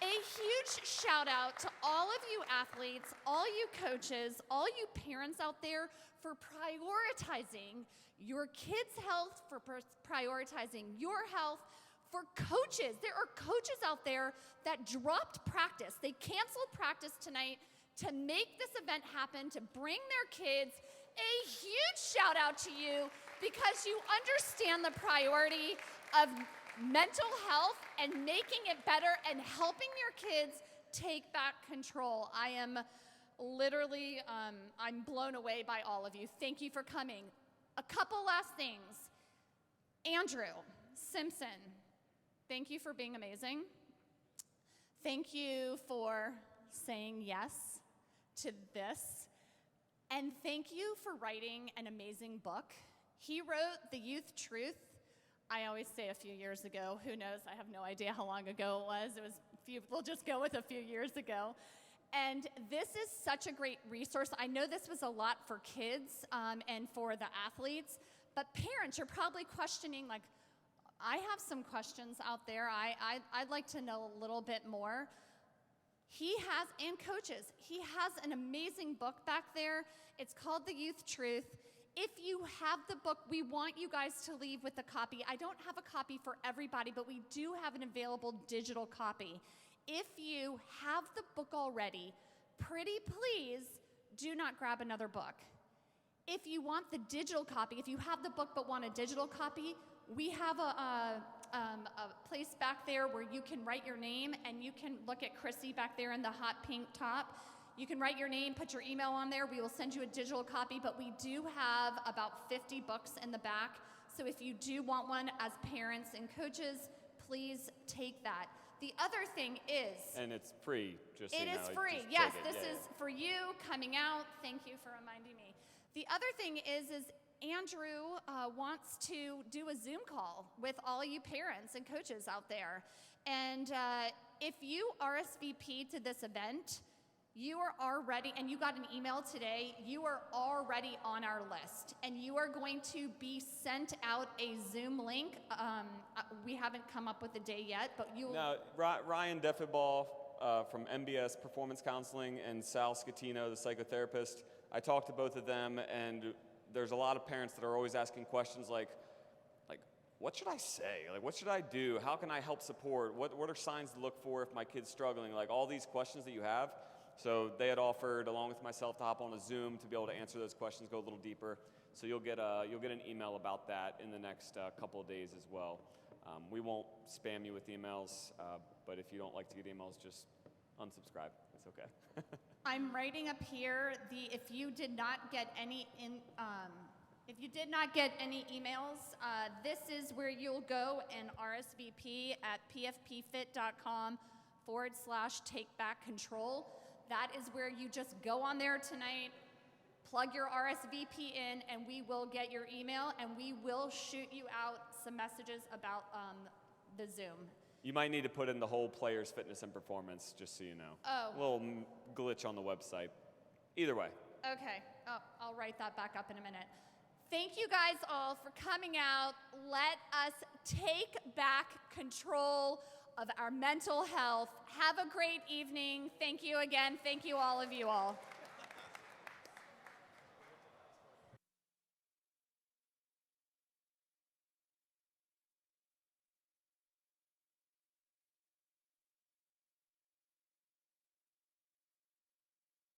A huge shout out to all of you athletes, all you coaches, all you parents out there for prioritizing your kids' health, for prioritizing your health, for coaches. There are coaches out there that dropped practice. They canceled practice tonight to make this event happen, to bring their kids. A huge shout out to you because you understand the priority of mental health and making it better and helping your kids take back control. I am literally, I'm blown away by all of you. Thank you for coming. A couple last things. Andrew Simpson, thank you for being amazing. Thank you for saying yes to this. And thank you for writing an amazing book. He wrote The Youth Truth. I always say a few years ago. Who knows? I have no idea how long ago it was. We'll just go with a few years ago. And this is such a great resource. I know this was a lot for kids and for the athletes, but parents, you're probably questioning, like, I have some questions out there. I'd like to know a little bit more. He has, and coaches, he has an amazing book back there. It's called The Youth Truth. If you have the book, we want you guys to leave with a copy. I don't have a copy for everybody, but we do have an available digital copy. If you have the book already, pretty please do not grab another book. If you want the digital copy, if you have the book but want a digital copy, we have a place back there where you can write your name, and you can look at Chrissy back there in the hot pink top. You can write your name, put your email on there. We will send you a digital copy, but we do have about 50 books in the back. So if you do want one as parents and coaches, please take that. The other thing is, And it's free, just so it you know. is Just free. take Yes, it. this Yeah, is for you coming out. Thank you for reminding me. The other thing is Andrew wants to do a Zoom call with all you parents and coaches out there. And if you RSVP to this event, you are already, and you got an email today, you are already on our list. And you are going to be sent out a Zoom link. We haven't come up with a day yet, but you'll. Now, Ryan Defiball from MBS Performance Counseling and Sal Scatino, the psychotherapist, I talked to both of them, and there's a lot of parents that are always asking questions like, what should I say? Like, what should I do? How can I help support? What are signs to look for if my kid's struggling? Like, all these questions that you have. So they had offered, along with myself, to hop on a Zoom to be able to answer those questions, go a little deeper. So you'll get an email about that in the next couple of days as well. We won't spam you with emails, but if you don't like to get emails, just unsubscribe. It's okay. I'm writing up here if you did not get any emails, this is where you'll go and RSVP at pfpfit.com/takebackcontrol. That is where you just go on there tonight, plug your RSVP in, and we will get your email, and we will shoot you out some messages about the Zoom. You might need to put in the whole players' fitness and performance, just so you know. Oh. A little glitch on the website. Either way. Okay, I'll write that back up in a minute. Thank you guys all for coming out. Let us take back control of our mental health. Have a great evening. Thank you again. Thank you, all of you all.